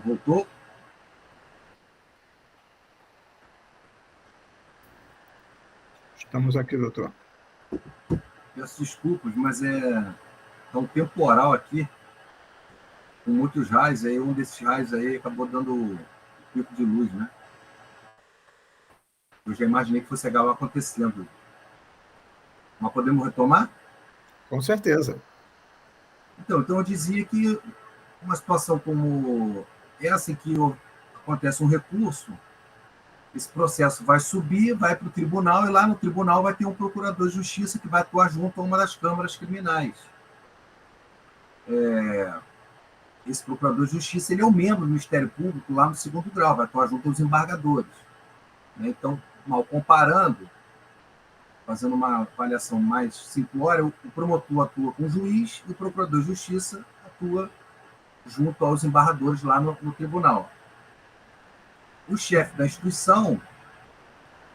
Voltou? Estamos aqui, doutor. Peço desculpas, mas tá um temporal aqui, com muitos raios aí. Um desses raios aí acabou dando um pico de luz, né? Eu já imaginei que fosse algo acontecendo. Mas podemos retomar? Com certeza. Então eu dizia que uma situação como essa, em que acontece um recurso, esse processo vai subir, vai para o tribunal, e lá no tribunal vai ter um procurador de justiça que vai atuar junto a uma das câmaras criminais. Esse procurador de justiça, ele é um membro do Ministério Público lá no segundo grau, vai atuar junto aos embargadores, né? Então, mal comparando, fazendo uma avaliação mais simplória, o promotor atua com o juiz e o procurador de justiça atua junto aos embargadores lá no tribunal. O chefe da instituição,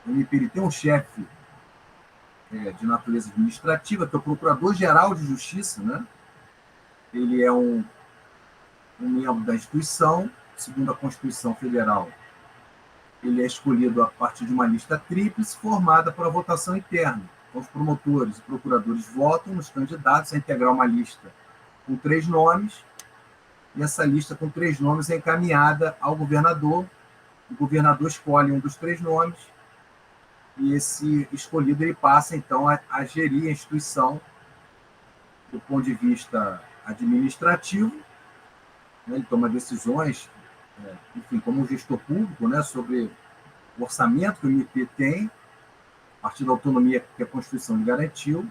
o MPL tem um chefe de natureza administrativa, que é o Procurador-Geral de Justiça, né? Ele é um membro da instituição, segundo a Constituição Federal. Ele é escolhido a partir de uma lista tríplice formada por votação interna. Então, os promotores e procuradores votam nos candidatos a integrar uma lista com 3 nomes, e essa lista com 3 nomes é encaminhada ao governador. O governador escolhe um dos 3 nomes, e esse escolhido ele passa, então, a gerir a instituição do ponto de vista administrativo, né? Ele toma decisões, enfim, como um gestor público, né, sobre o orçamento que o MP tem, a partir da autonomia que a Constituição lhe garantiu,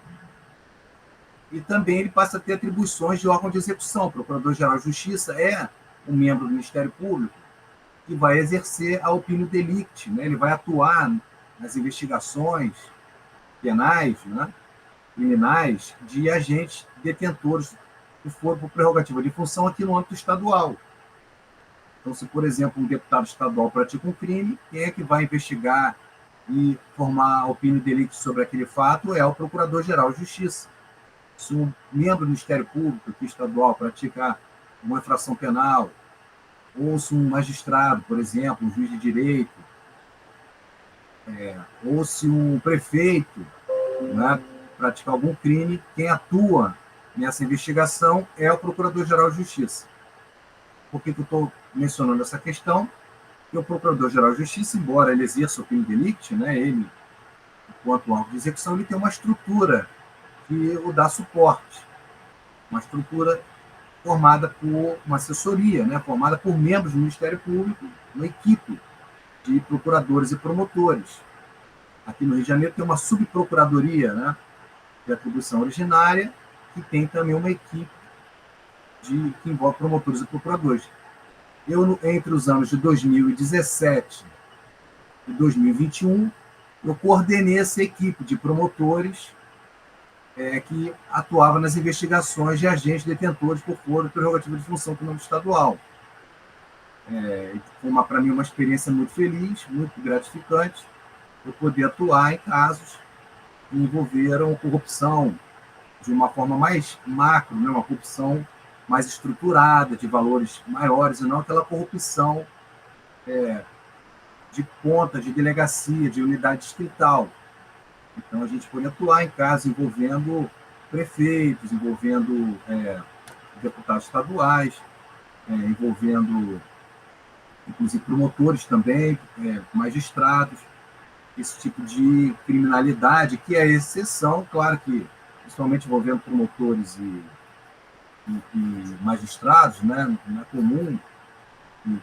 e também ele passa a ter atribuições de órgão de execução. O Procurador-Geral de Justiça é um membro do Ministério Público que vai exercer a opinião delicti, né? Ele vai atuar nas investigações penais, né, criminais, de agentes detentores que foram por prerrogativa de função aqui no âmbito estadual. Então, se, por exemplo, um deputado estadual pratica um crime, quem é que vai investigar e formar a opinião delicti sobre aquele fato é o Procurador-Geral de Justiça. Se um membro do Ministério Público aqui estadual praticar uma infração penal, ou se um magistrado, por exemplo, um juiz de direito, ou se um prefeito, né, praticar algum crime, quem atua nessa investigação é o Procurador-Geral de Justiça. Por que eu estou mencionando essa questão? Porque o Procurador-Geral de Justiça, embora ele exerça o opinião delicti, né, ele, enquanto órgão de execução, ele tem uma estrutura que o dá suporte, uma estrutura formada por uma assessoria, né, formada por membros do Ministério Público, uma equipe de procuradores e promotores. Aqui no Rio de Janeiro tem uma subprocuradoria, né, de atribuição originária, que tem também uma equipe que envolve promotores e procuradores. Eu, entre os anos de 2017 e 2021, eu coordenei essa equipe de promotores que atuava nas investigações de agentes detentores por foro e prerrogativa de função no âmbito estadual. Foi para mim uma experiência muito feliz, muito gratificante, eu poder atuar em casos que envolveram corrupção de uma forma mais macro, né, uma corrupção mais estruturada, de valores maiores, e não aquela corrupção de ponta, de delegacia, de unidade distrital. Então, a gente pode atuar em casos envolvendo prefeitos, envolvendo deputados estaduais, envolvendo, inclusive, promotores também, magistrados, esse tipo de criminalidade, que é exceção, claro que, principalmente envolvendo promotores e magistrados, né, não é comum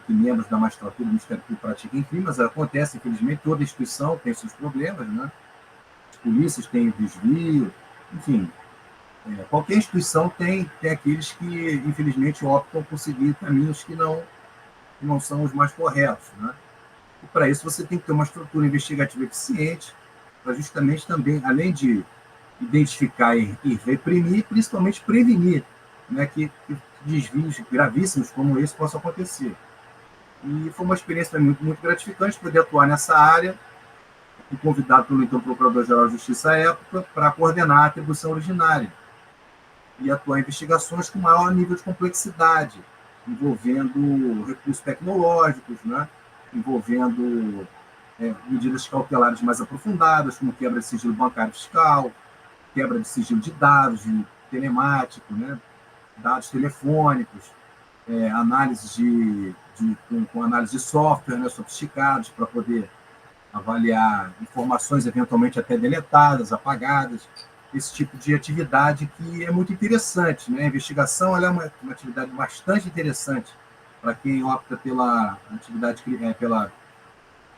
que membros da magistratura do Ministério Público pratiquem crime, mas acontece, infelizmente, toda instituição tem seus problemas, né? As polícias têm desvio, enfim, qualquer instituição tem aqueles que, infelizmente, optam por seguir caminhos que não são os mais corretos, né? E para isso você tem que ter uma estrutura investigativa eficiente, para justamente também, além de identificar e reprimir, principalmente prevenir, né, que desvios gravíssimos como esse possam acontecer. E foi uma experiência muito, muito gratificante poder atuar nessa área, e convidado pelo então Procurador-Geral de Justiça à época para coordenar a atribuição originária e atuar em investigações com maior nível de complexidade, envolvendo recursos tecnológicos, né? Envolvendo medidas cautelares mais aprofundadas, como quebra de sigilo bancário fiscal, quebra de sigilo de dados, de telemático, né? Dados telefônicos, análise com análise de software, né? Sofisticados, para poder avaliar informações eventualmente até deletadas, apagadas, esse tipo de atividade que é muito interessante, né? A investigação ela é uma atividade bastante interessante para quem opta pela atividade,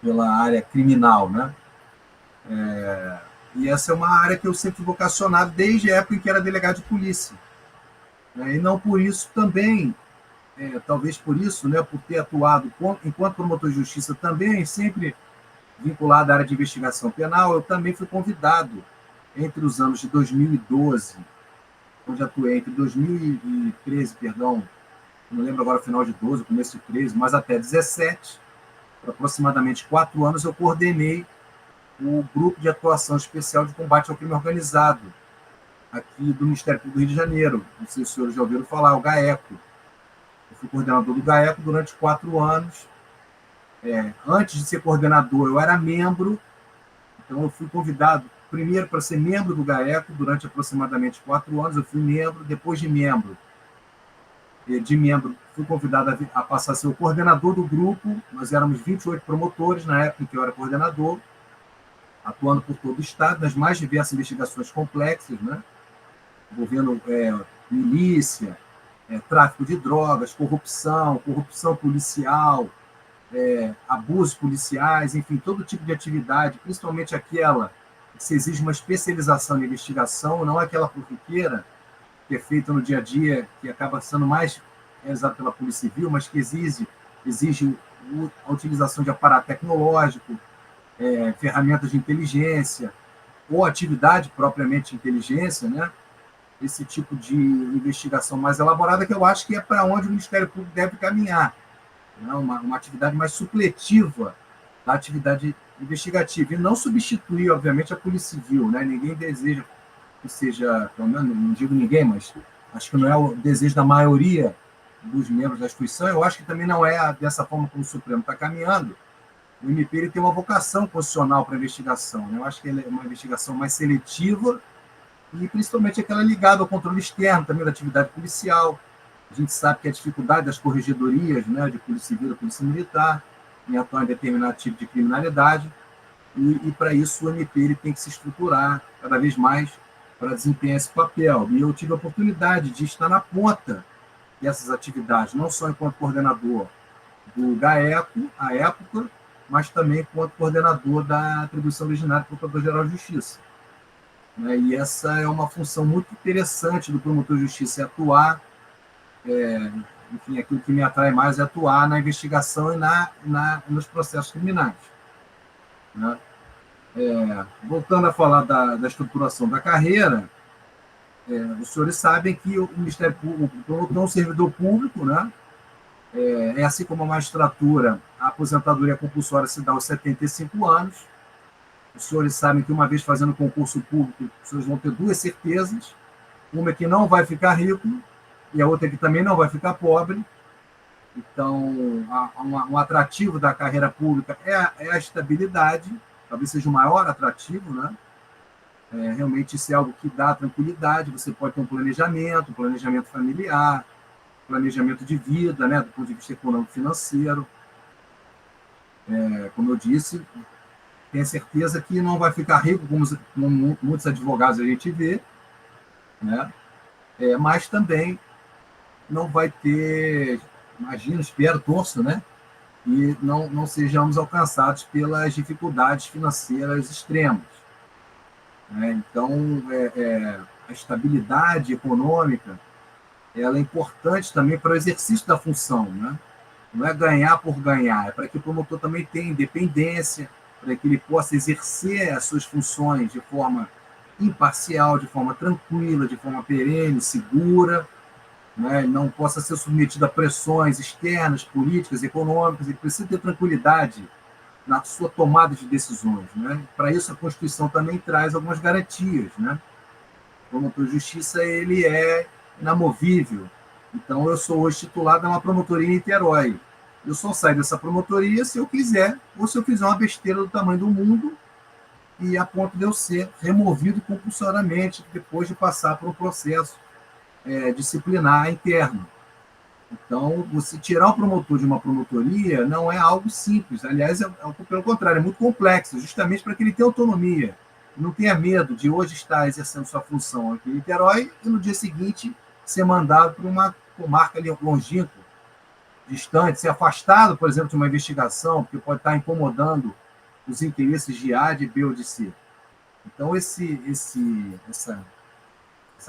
pela área criminal, né? E essa é uma área que eu sempre fui vocacionado desde a época em que era delegado de polícia, né? E não por isso também, talvez por isso, né, por ter atuado enquanto promotor de justiça também, sempre vinculado à área de investigação penal, eu também fui convidado entre os anos de 2012, onde atuei entre 2013, perdão, não lembro agora o final de 12, começo de 13, mas até 17, por aproximadamente 4 anos, eu coordenei o Grupo de Atuação Especial de Combate ao Crime Organizado, aqui do Ministério Público do Rio de Janeiro. Não sei se os senhores já ouviram falar, o GAECO. Eu fui coordenador do GAECO durante 4 anos. Antes de ser coordenador, eu era membro, então eu fui convidado primeiro para ser membro do GAECO durante aproximadamente 4 anos. Eu fui membro, depois de membro, fui convidado a passar a ser o coordenador do grupo. Nós éramos 28 promotores na época em que eu era coordenador, atuando por todo o Estado, nas mais diversas investigações complexas, né? Envolvendo milícia, tráfico de drogas, corrupção policial, abusos policiais, enfim, todo tipo de atividade, principalmente aquela que se exige uma especialização na investigação, não aquela corriqueira que é feita no dia a dia, que acaba sendo mais realizada pela Polícia Civil, mas que exige a utilização de aparato tecnológico, ferramentas de inteligência, ou atividade propriamente de inteligência, né? Esse tipo de investigação mais elaborada, que eu acho que é para onde o Ministério Público deve caminhar, né? Uma atividade mais supletiva da atividade investigativa, e não substituir, obviamente, a Polícia Civil, né? Ninguém deseja que seja, pelo menos, não digo ninguém, mas acho que não é o desejo da maioria dos membros da instituição. Eu acho que também não é dessa forma como o Supremo está caminhando. O MP ele tem uma vocação constitucional para a investigação, né? Eu acho que ele é uma investigação mais seletiva e principalmente aquela ligada ao controle externo também da atividade policial. A gente sabe que a dificuldade das corregedorias, né, de Polícia Civil e Polícia Militar em atuar em determinado tipo de criminalidade, e para isso o MP ele tem que se estruturar cada vez mais para desempenhar esse papel. E eu tive a oportunidade de estar na ponta dessas atividades, não só enquanto coordenador do GAECO, à época, mas também enquanto coordenador da atribuição originária do Procurador-Geral de Justiça. E essa é uma função muito interessante do promotor de justiça, atuar, enfim, aquilo que me atrai mais é atuar na investigação e nos processos criminais, né? Voltando a falar da estruturação da carreira, os senhores sabem que o Ministério Público, o promotor é um servidor público, né? Assim como a magistratura, a aposentadoria compulsória se dá aos 75 anos. Os senhores sabem que, uma vez fazendo concurso público, os senhores vão ter 2 certezas. Uma é que não vai ficar rico e a outra é que também não vai ficar pobre. Então, um atrativo da carreira pública é a estabilidade, talvez seja o maior atrativo, né? Realmente isso é algo que dá tranquilidade. Você pode ter um planejamento familiar, planejamento de vida, né, do ponto de vista econômico-financeiro. Como eu disse, tenha certeza que não vai ficar rico, como muitos advogados a gente vê, né? Mas também não vai ter, imagino, espero, torço, né? E não sejamos alcançados pelas dificuldades financeiras extremas, né? Então, a estabilidade econômica ela é importante também para o exercício da função, né? Não é ganhar por ganhar, é para que o promotor também tenha independência, para que ele possa exercer as suas funções de forma imparcial, de forma tranquila, de forma perene, segura, né? Não possa ser submetido a pressões externas, políticas, econômicas. Ele precisa ter tranquilidade na sua tomada de decisões, né? Para isso, a Constituição também traz algumas garantias, né? O promotor de justiça ele é inamovível Então, eu sou hoje titulado numa promotoria em Niterói. Eu só saio dessa promotoria se eu quiser, ou se eu fizer uma besteira do tamanho do mundo, e a ponto de eu ser removido compulsoriamente depois de passar por um processo disciplinar interno. Então, você tirar o promotor de uma promotoria não é algo simples. Aliás, pelo contrário, é muito complexo, justamente para que ele tenha autonomia. Não tenha medo de hoje estar exercendo sua função aqui em Niterói e no dia seguinte ser mandado para uma comarca longínqua, distante, ser afastado, por exemplo, de uma investigação, porque pode estar incomodando os interesses de A, de B ou de C. Então, essa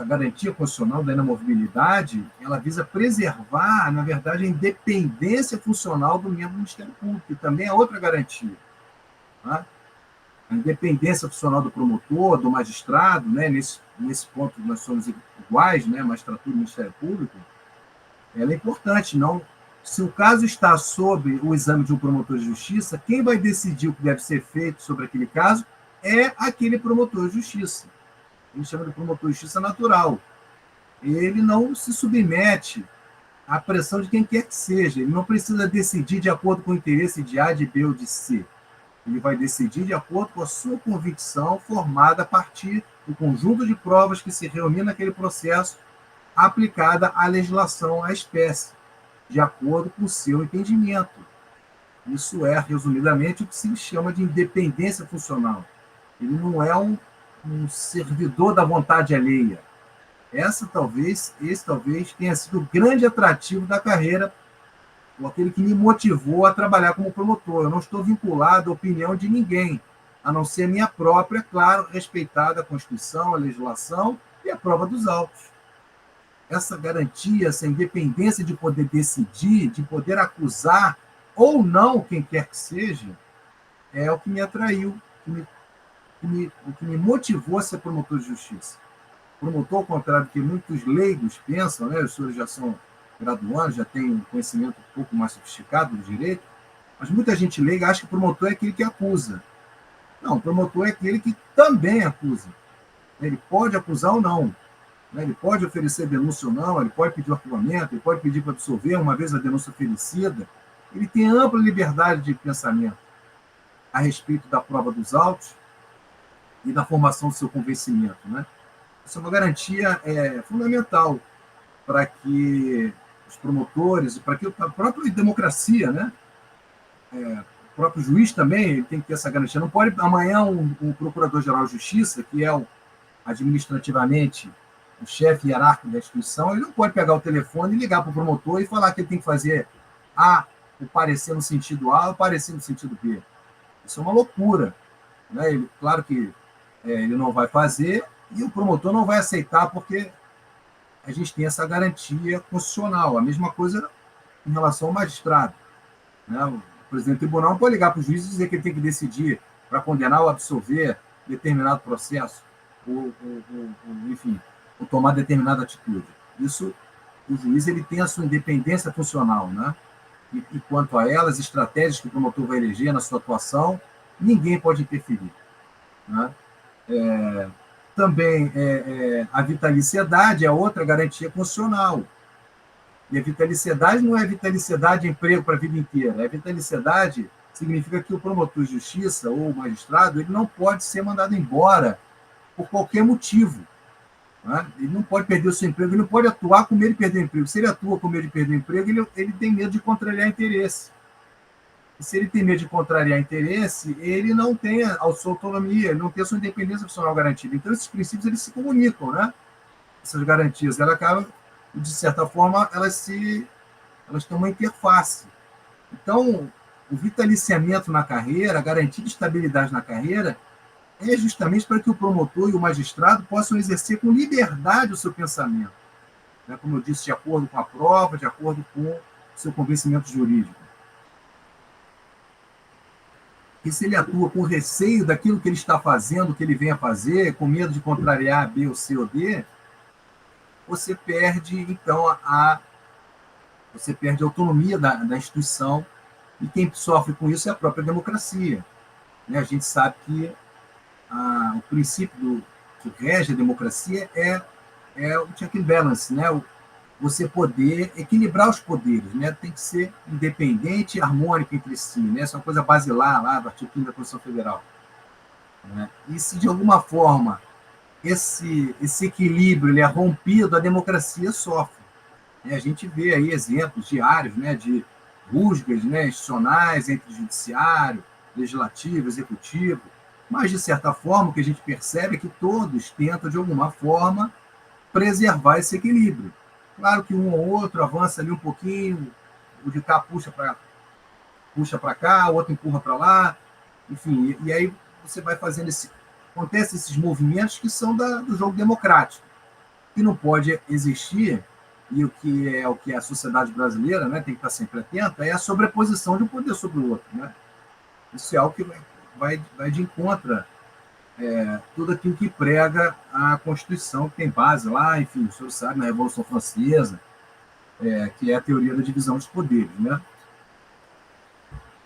garantia constitucional da inamovibilidade, ela visa preservar, na verdade, a independência funcional do membro do Ministério Público, que também é outra garantia. Tá? A independência funcional do promotor, do magistrado, né? Nesse ponto nós somos iguais, né? Magistratura e Ministério Público, ela é importante. Não, se o caso está sob o exame de um promotor de justiça, quem vai decidir o que deve ser feito sobre aquele caso é aquele promotor de justiça. A gente chama de promotor de justiça natural. Ele não se submete à pressão de quem quer que seja. Ele não precisa decidir de acordo com o interesse de A, de B ou de C. Ele vai decidir de acordo com a sua convicção formada a partir do conjunto de provas que se reunir naquele processo, aplicada à legislação, à espécie, de acordo com o seu entendimento. Isso é, resumidamente, o que se chama de independência funcional. Ele não é um servidor da vontade alheia. Esse talvez tenha sido o grande atrativo da carreira, ou aquele que me motivou a trabalhar como promotor. Eu não estou vinculado à opinião de ninguém, a não ser a minha própria, claro, respeitada a Constituição, a legislação e a prova dos autos. Essa garantia, essa independência de poder decidir, de poder acusar ou não quem quer que seja, é o que me atraiu, o que me motivou a ser promotor de justiça. Promotor, ao contrário do que muitos leigos pensam, né? Os senhores já são graduandos, já têm um conhecimento um pouco mais sofisticado do direito, mas muita gente leiga acha que o promotor é aquele que acusa. Não, o promotor é aquele que também acusa. Ele pode acusar ou não. Ele pode oferecer denúncia ou não, ele pode pedir o arquivamento, ele pode pedir para absolver uma vez a denúncia oferecida. Ele tem ampla liberdade de pensamento a respeito da prova dos autos e da formação do seu convencimento. Né? Isso é uma garantia fundamental para que os promotores, para que a própria democracia, né? O próprio juiz também ele tem que ter essa garantia. Não pode amanhã um procurador-geral de justiça, que é administrativamente o chefe hierárquico da instituição, ele não pode pegar o telefone e ligar para o promotor e falar que ele tem que fazer o parecer no sentido A ou o parecer no sentido B. Isso é uma loucura. Né? Claro que ele não vai fazer e o promotor não vai aceitar porque a gente tem essa garantia constitucional. A mesma coisa em relação ao magistrado. Né? O presidente do tribunal não pode ligar para o juiz e dizer que ele tem que decidir para condenar ou absolver determinado processo, enfim, ou tomar determinada atitude. Isso, o juiz ele tem a sua independência funcional, né? E quanto a elas, estratégias que o promotor vai eleger na sua atuação, ninguém pode interferir. Né? Também a vitaliciedade é outra garantia constitucional. E a vitaliciedade não é vitaliciedade de emprego para a vida inteira. A vitaliciedade significa que o promotor de justiça ou o magistrado ele não pode ser mandado embora por qualquer motivo. Né? Ele não pode perder o seu emprego, ele não pode atuar com medo de perder o emprego. Se ele atua com medo de perder o emprego, ele tem medo de contrariar interesse. E se ele tem medo de contrariar interesse, ele não tem a sua autonomia, ele não tem a sua independência profissional garantida. Então, esses princípios eles se comunicam, né? Essas garantias, elas acabam, de certa forma, elas têm uma interface. Então, o vitaliciamento na carreira, a garantia de estabilidade na carreira, é justamente para que o promotor e o magistrado possam exercer com liberdade o seu pensamento. Né? Como eu disse, de acordo com a prova, de acordo com o seu convencimento jurídico. E se ele atua com receio daquilo que ele está fazendo, que ele vem a fazer, com medo de contrariar B ou C ou D, você perde, então, você perde a autonomia da instituição, e quem sofre com isso é a própria democracia. Né? A gente sabe que o princípio que rege a democracia é o check and balance, né? O você poder equilibrar os poderes, né? Tem que ser independente e harmônico entre si, né? Essa é uma coisa basilar lá do artigo 5º da Constituição Federal, né? E se de alguma forma esse equilíbrio ele é rompido, a democracia sofre. A gente vê aí exemplos diários, né, de rusgas, né, institucionais entre judiciário, legislativo, executivo, mas, de certa forma, o que a gente percebe é que todos tentam, de alguma forma, preservar esse equilíbrio. Claro que um ou outro avança ali um pouquinho, o de cá puxa para cá, o outro empurra para lá, enfim, e aí você vai fazendo acontece esses movimentos que são do jogo democrático, que não pode existir, e o que a sociedade brasileira, né, tem que estar sempre atenta, é a sobreposição de um poder sobre o outro, né? Isso é algo que vai de encontro tudo aquilo que prega a Constituição, que tem base lá, enfim, o senhor sabe, na Revolução Francesa, que é a teoria da divisão dos poderes, né?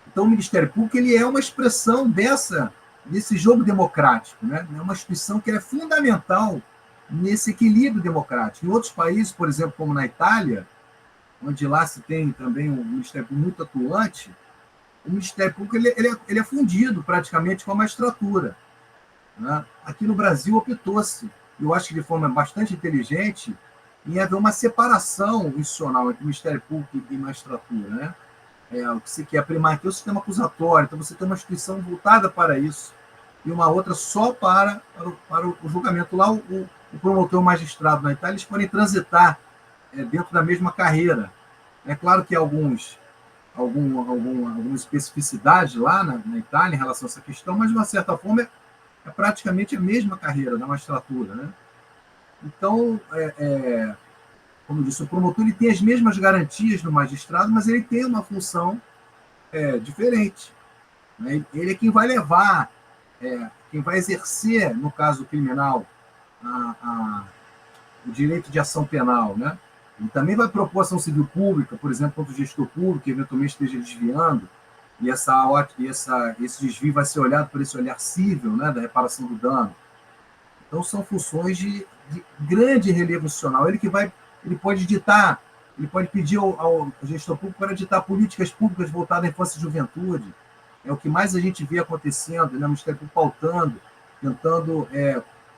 Então, o Ministério Público ele é uma expressão desse jogo democrático, né? É uma instituição que é fundamental nesse equilíbrio democrático. Em outros países, por exemplo, como na Itália, onde lá se tem também um Ministério Público muito atuante, o Ministério Público ele é fundido praticamente com a magistratura, né? Aqui no Brasil optou-se, eu acho que de forma bastante inteligente, em haver uma separação institucional entre o Ministério Público e magistratura, né? O que se quer primar aqui é o sistema acusatório, então você tem uma instituição voltada para isso e uma outra só para o julgamento. Lá, o promotor e o magistrado na Itália eles podem transitar dentro da mesma carreira. É claro que há algumas especificidades lá na Itália em relação a essa questão, mas, de uma certa forma, é praticamente a mesma carreira da magistratura, né? Então, como eu disse, o promotor ele tem as mesmas garantias do magistrado, mas ele tem uma função diferente, né? Ele é quem vai levar, quem vai exercer, no caso criminal, o direito de ação penal, né? Ele também vai propor ação civil pública, por exemplo, contra o gestor público, que eventualmente esteja desviando, e esse desvio vai ser olhado por esse olhar cível, né, da reparação do dano. Então, são funções de grande relevo institucional. Ele pode pedir ao gestor público para ditar políticas públicas voltadas à infância e juventude. É o que mais a gente vê acontecendo, né? O Ministério Público pautando, tentando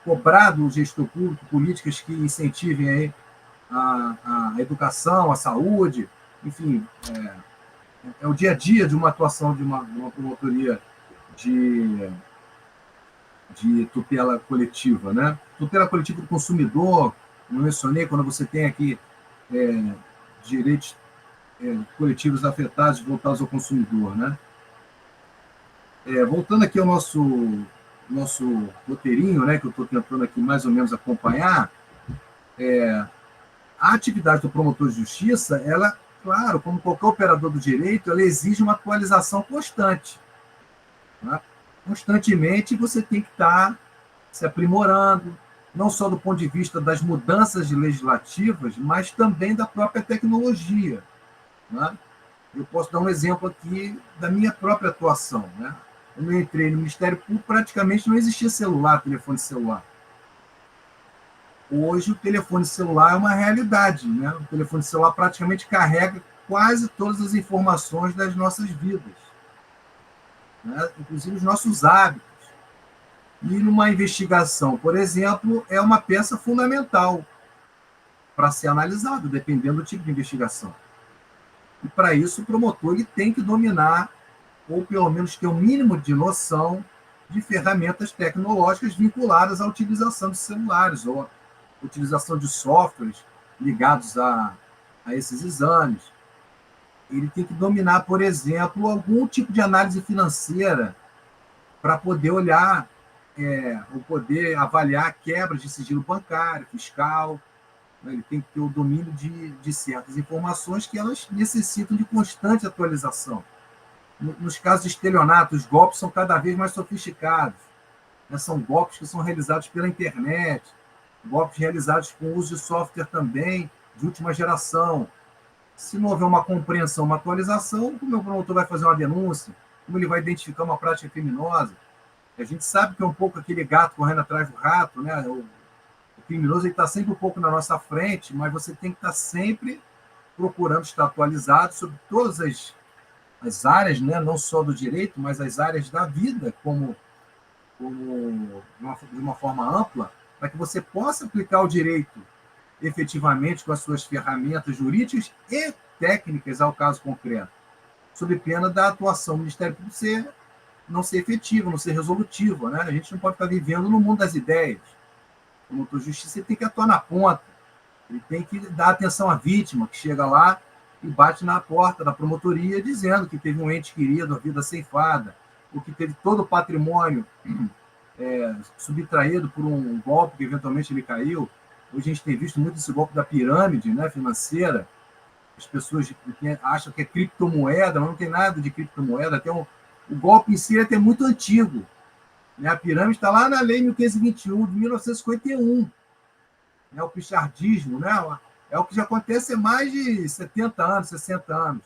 cobrar do gestor público políticas que incentivem aí a educação, a saúde, enfim, é o dia a dia de uma atuação de uma promotoria de tutela coletiva, né? Tutela coletiva do consumidor, eu mencionei, quando você tem aqui direitos coletivos afetados, voltados ao consumidor, né? Voltando aqui ao nosso roteirinho, né, que eu estou tentando aqui mais ou menos acompanhar, a atividade do promotor de justiça, ela, claro, como qualquer operador do direito, ela exige uma atualização constante, né? Constantemente você tem que estar se aprimorando, não só do ponto de vista das mudanças legislativas, mas também da própria tecnologia, né? Eu posso dar um exemplo aqui da minha própria atuação, né? Quando eu entrei no Ministério Público, praticamente não existia telefone celular. Hoje, o telefone celular é uma realidade, né? O telefone celular praticamente carrega quase todas as informações das nossas vidas, né? Inclusive os nossos hábitos. E numa investigação, por exemplo, é uma peça fundamental para ser analisado, dependendo do tipo de investigação. E, para isso, o promotor ele tem que dominar, ou pelo menos ter um mínimo de noção de ferramentas tecnológicas vinculadas à utilização de celulares ou à utilização de softwares ligados a esses exames. Ele tem que dominar, por exemplo, algum tipo de análise financeira para poder olhar, ou poder avaliar quebras de sigilo bancário, fiscal. Ele tem que ter o domínio de certas informações que elas necessitam de constante atualização. Nos casos de estelionato, os golpes são cada vez mais sofisticados, né? São golpes que são realizados pela internet, golpes realizados com uso de software também de última geração. Se não houver uma compreensão, uma atualização, como o promotor vai fazer uma denúncia? Como ele vai identificar uma prática criminosa? A gente sabe que é um pouco aquele gato correndo atrás do rato, né? criminoso está sempre um pouco na nossa frente, mas você tem que estar sempre procurando estar atualizado sobre todas as áreas, né? Não só do direito, mas as áreas da vida, de uma forma ampla, para que você possa aplicar o direito efetivamente com as suas ferramentas jurídicas e técnicas ao caso concreto, sob pena da atuação do Ministério Público não ser efetiva, não ser resolutiva. Né? A gente não pode estar vivendo no mundo das ideias. O promotor de justiça ele tem que atuar na ponta, ele tem que dar atenção à vítima, que chega lá e bate na porta da promotoria dizendo que teve um ente querido, a vida ceifada, ou que teve todo o patrimônio subtraído por um golpe que eventualmente ele caiu. Hoje a gente tem visto muito esse golpe da pirâmide, né, financeira. As pessoas acham que é criptomoeda, mas não tem nada de criptomoeda. O golpe em si é até muito antigo. Né? A pirâmide está lá na Lei 1521, de 1951. Né? O pichardismo, né? É o que já acontece há mais de 70 anos, 60 anos.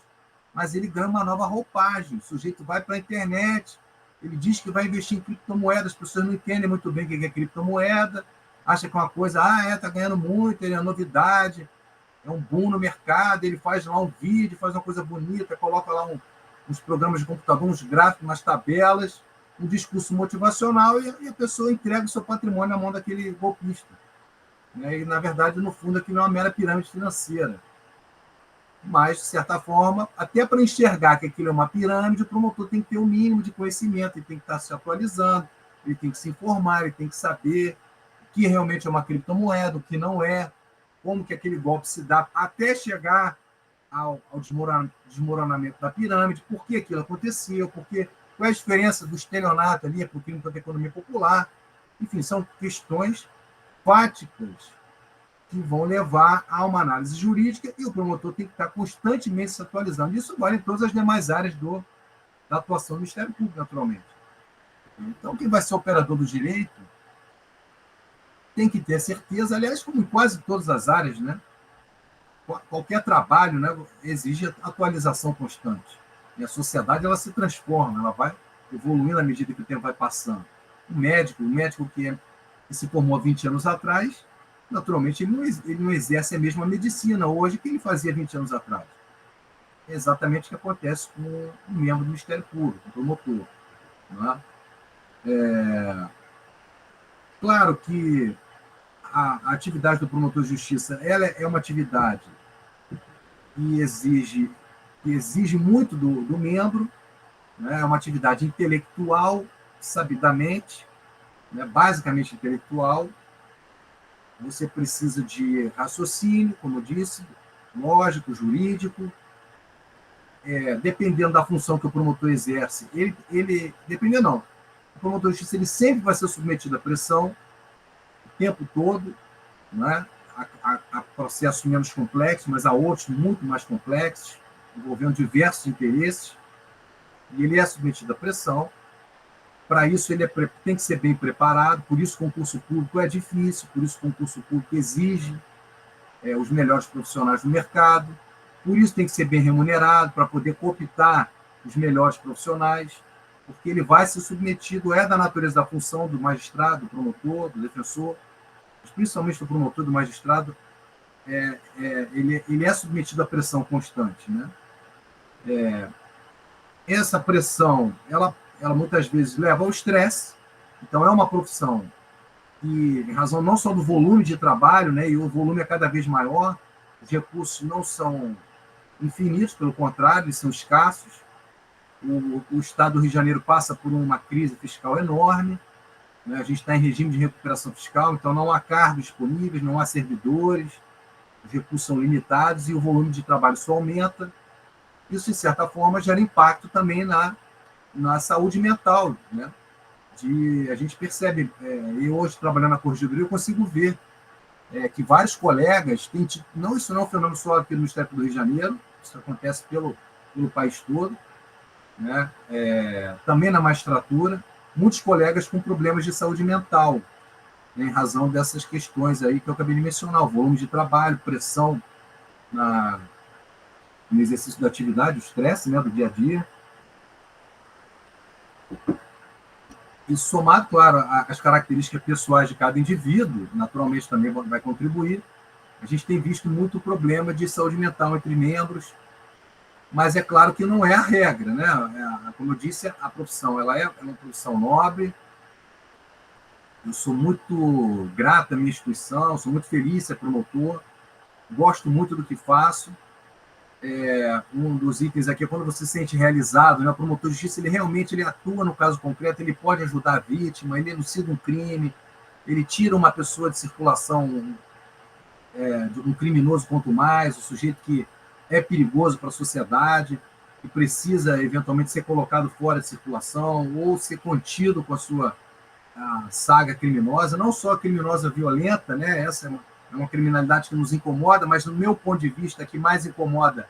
Mas ele ganha uma nova roupagem. O sujeito vai para a internet, ele diz que vai investir em criptomoeda, as pessoas não entendem muito bem o que é criptomoeda, acha que é uma coisa, está ganhando muito, ele é novidade, é um boom no mercado, ele faz lá um vídeo, faz uma coisa bonita, coloca lá uns programas de computador, uns gráficos, umas tabelas, um discurso motivacional e a pessoa entrega o seu patrimônio na mão daquele golpista. Né? E, na verdade, no fundo, aquilo é uma mera pirâmide financeira. Mas, de certa forma, até para enxergar que aquilo é uma pirâmide, o promotor tem que ter um mínimo de conhecimento, ele tem que estar se atualizando, ele tem que se informar, ele tem que saber o que realmente é uma criptomoeda, o que não é, como que aquele golpe se dá até chegar ao desmoronamento da pirâmide, por que aquilo aconteceu, qual é a diferença do estelionato ali para o crime contra a economia popular. Enfim, são questões fáticas que vão levar a uma análise jurídica e o promotor tem que estar constantemente se atualizando. Isso vale em todas as demais áreas da atuação do Ministério Público, naturalmente. Então, quem vai ser operador do direito tem que ter certeza, aliás, como em quase todas as áreas, né? Qualquer trabalho, né, exige atualização constante. E a sociedade ela se transforma, ela vai evoluindo à medida que o tempo vai passando. O médico que se formou há 20 anos atrás, naturalmente, ele não exerce a mesma medicina hoje que ele fazia 20 anos atrás. É exatamente o que acontece com um membro do Ministério Público, um promotor. Não é? Claro que a atividade do promotor de justiça ela é uma atividade que exige muito do membro, né? É uma atividade intelectual, sabidamente, né? Basicamente intelectual. Você precisa de raciocínio, como eu disse, lógico, jurídico. Dependendo da função que o promotor exerce, dependendo não, o promotor de justiça ele sempre vai ser submetido à pressão o tempo todo, né? Há processos menos complexos, mas há outros muito mais complexos, envolvendo diversos interesses, e ele é submetido à pressão. Para isso, ele tem que ser bem preparado, por isso o concurso público é difícil, por isso o concurso público exige os melhores profissionais do mercado, por isso tem que ser bem remunerado, para poder cooptar os melhores profissionais, porque ele vai ser submetido, da natureza da função do magistrado, do promotor, do defensor, mas principalmente do promotor, do magistrado, ele é submetido à pressão constante. Né? Essa pressão, ela muitas vezes leva ao estresse. Então, é uma profissão que, em razão não só do volume de trabalho, né, e o volume é cada vez maior, os recursos não são infinitos, pelo contrário, eles são escassos. O Estado do Rio de Janeiro passa por uma crise fiscal enorme, né, a gente está em regime de recuperação fiscal, então não há cargos disponíveis, não há servidores, os recursos são limitados e o volume de trabalho só aumenta. Isso, de certa forma, gera impacto também na saúde mental, né? A gente percebe, e hoje trabalhando na Corregedoria, eu consigo ver que vários colegas têm tido, isso não é um fenômeno só aqui no Ministério do Rio de Janeiro, isso acontece pelo país todo, né? Também na magistratura, muitos colegas com problemas de saúde mental, né, em razão dessas questões aí que eu acabei de mencionar, o volume de trabalho, pressão no exercício da atividade, o estresse, né, do dia a dia. E somado, claro, às características pessoais de cada indivíduo, naturalmente também vai contribuir. A gente tem visto muito problema de saúde mental entre membros, mas é claro que não é a regra, né? Como eu disse, a profissão ela é uma profissão nobre. Eu sou muito grato à minha instituição, sou muito feliz de ser promotor, gosto muito do que faço. Um dos itens aqui é quando você se sente realizado, né? O promotor de justiça, ele realmente atua no caso concreto, ele pode ajudar a vítima, ele elucida um crime, ele tira uma pessoa de circulação, de um criminoso quanto mais, o sujeito que é perigoso para a sociedade, que precisa eventualmente ser colocado fora de circulação ou ser contido com a sua saga criminosa, não só a criminosa violenta, né? Essa é uma criminalidade que nos incomoda, mas no meu ponto de vista, a que mais incomoda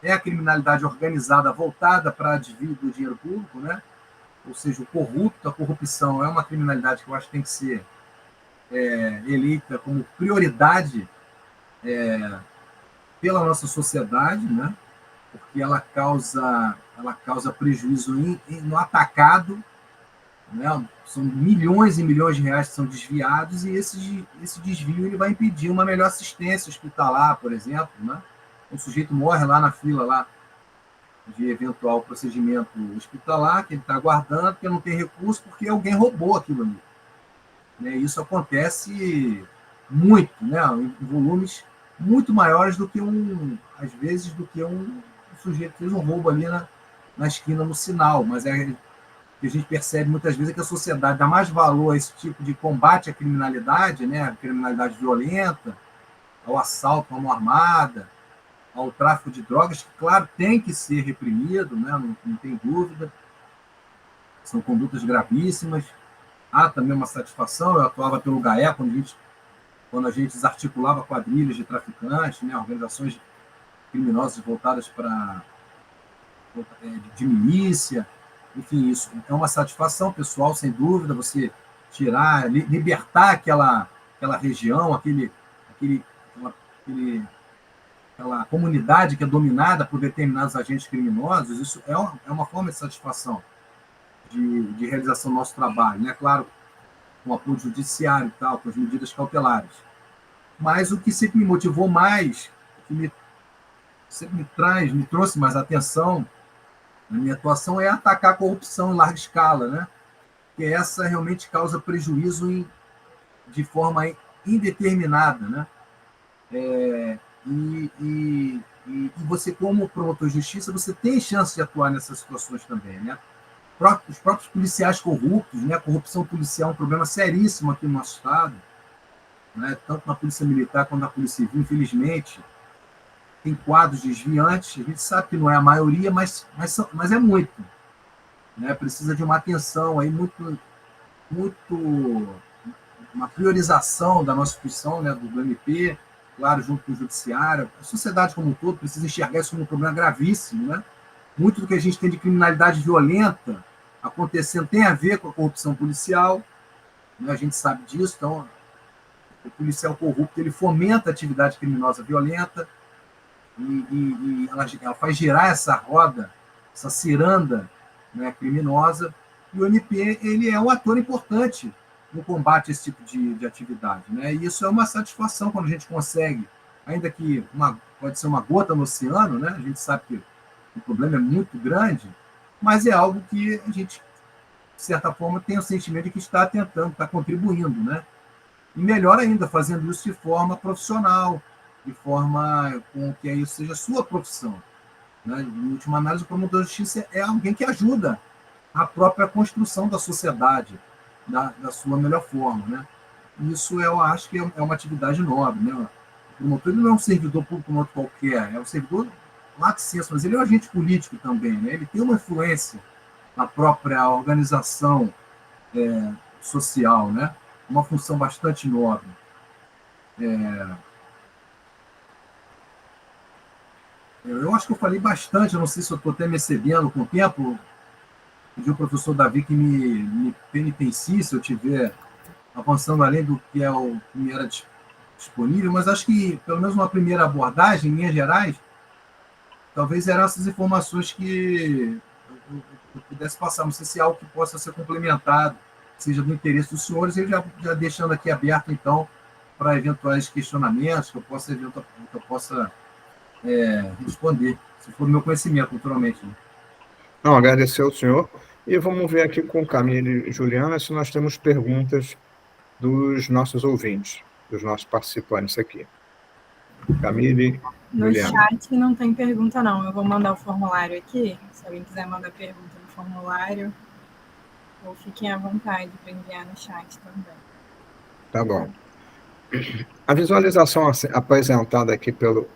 é a criminalidade organizada voltada para desvio do dinheiro público, né? Ou seja, o corrupto, a corrupção é uma criminalidade que eu acho que tem que ser eleita como prioridade pela nossa sociedade, né? Porque ela causa prejuízo no atacado, né? São milhões e milhões de reais que são desviados e esse desvio ele vai impedir uma melhor assistência hospitalar, por exemplo, né? Um sujeito morre lá na fila lá de eventual procedimento hospitalar, que ele está aguardando, porque não tem recurso, porque alguém roubou aquilo ali. Né? Isso acontece muito, né? Em volumes muito maiores do que às vezes, do que um sujeito que fez um roubo ali na esquina, no sinal, mas que a gente percebe muitas vezes é que a sociedade dá mais valor a esse tipo de combate à criminalidade, né? A criminalidade violenta, ao assalto à mão armada, ao tráfico de drogas, que, claro, tem que ser reprimido, né? Não tem dúvida. São condutas gravíssimas. Há também uma satisfação. Eu atuava pelo GAE quando a gente desarticulava quadrilhas de traficantes, né? Organizações criminosas voltadas de milícia. Enfim, isso é uma satisfação pessoal, sem dúvida, você tirar, libertar aquela região, aquela comunidade que é dominada por determinados agentes criminosos. Isso é uma forma de satisfação de realização do nosso trabalho, né? Claro, com o apoio judiciário e tal, com as medidas cautelares. Mas o que sempre me motivou mais, o que sempre me trouxe mais atenção na minha atuação é atacar a corrupção em larga escala, né? Que essa realmente causa prejuízo de forma indeterminada, né? E você, como promotor de justiça, você tem chance de atuar nessas situações também, né? Os próprios policiais corruptos, né? A corrupção policial é um problema seríssimo aqui no nosso estado, né? Tanto na polícia militar quanto na polícia civil, infelizmente. Tem quadros desviantes, a gente sabe que não é a maioria, mas é muito. Né? Precisa de uma atenção aí uma priorização da nossa instituição, né? Do MP, claro, junto com o judiciário. A sociedade como um todo precisa enxergar isso como um problema gravíssimo. Né? Muito do que a gente tem de criminalidade violenta acontecendo tem a ver com a corrupção policial, né? A gente sabe disso. Então, o policial corrupto ele fomenta a atividade criminosa violenta, e ela faz girar essa roda, essa ciranda, né, criminosa, e o MP ele é um ator importante no combate a esse tipo de atividade. Né? E isso é uma satisfação quando a gente consegue, ainda que pode ser uma gota no oceano, né? A gente sabe que o problema é muito grande, mas é algo que a gente, de certa forma, tem o sentimento de que está tentando, está contribuindo. Né? E melhor ainda, fazendo isso de forma profissional, de forma com que isso seja sua profissão. Né? Em última análise, o promotor de justiça é alguém que ajuda a própria construção da sociedade da sua melhor forma. Né? Isso eu acho que é uma atividade nobre. Né? O promotor ele não é um servidor público como outro qualquer, é um servidor lato sensu, mas ele é um agente político também. Né? Ele tem uma influência na própria organização social, né? Uma função bastante nobre. Eu acho que eu falei bastante, eu não sei se eu estou até me excedendo com o tempo. Pedi ao professor Davi que me penitencie se eu estiver avançando além do que que me era disponível, mas acho que, pelo menos uma primeira abordagem, em linhas gerais, talvez eram essas informações que eu pudesse passar. Não sei se é algo que possa ser complementado seja do interesse dos senhores, eu já deixando aqui aberto, então, para eventuais questionamentos que eu possa responder, se for do meu conhecimento, naturalmente. Né? Não, agradecer ao senhor. E vamos ver aqui com Camille e Juliana se nós temos perguntas dos nossos ouvintes, dos nossos participantes aqui. Camille, no Juliana. chat não tem pergunta, não. Eu vou mandar o formulário aqui. Se alguém quiser mandar pergunta no formulário, ou fiquem à vontade para enviar no chat também. Tá bom. A visualização apresentada aqui pelo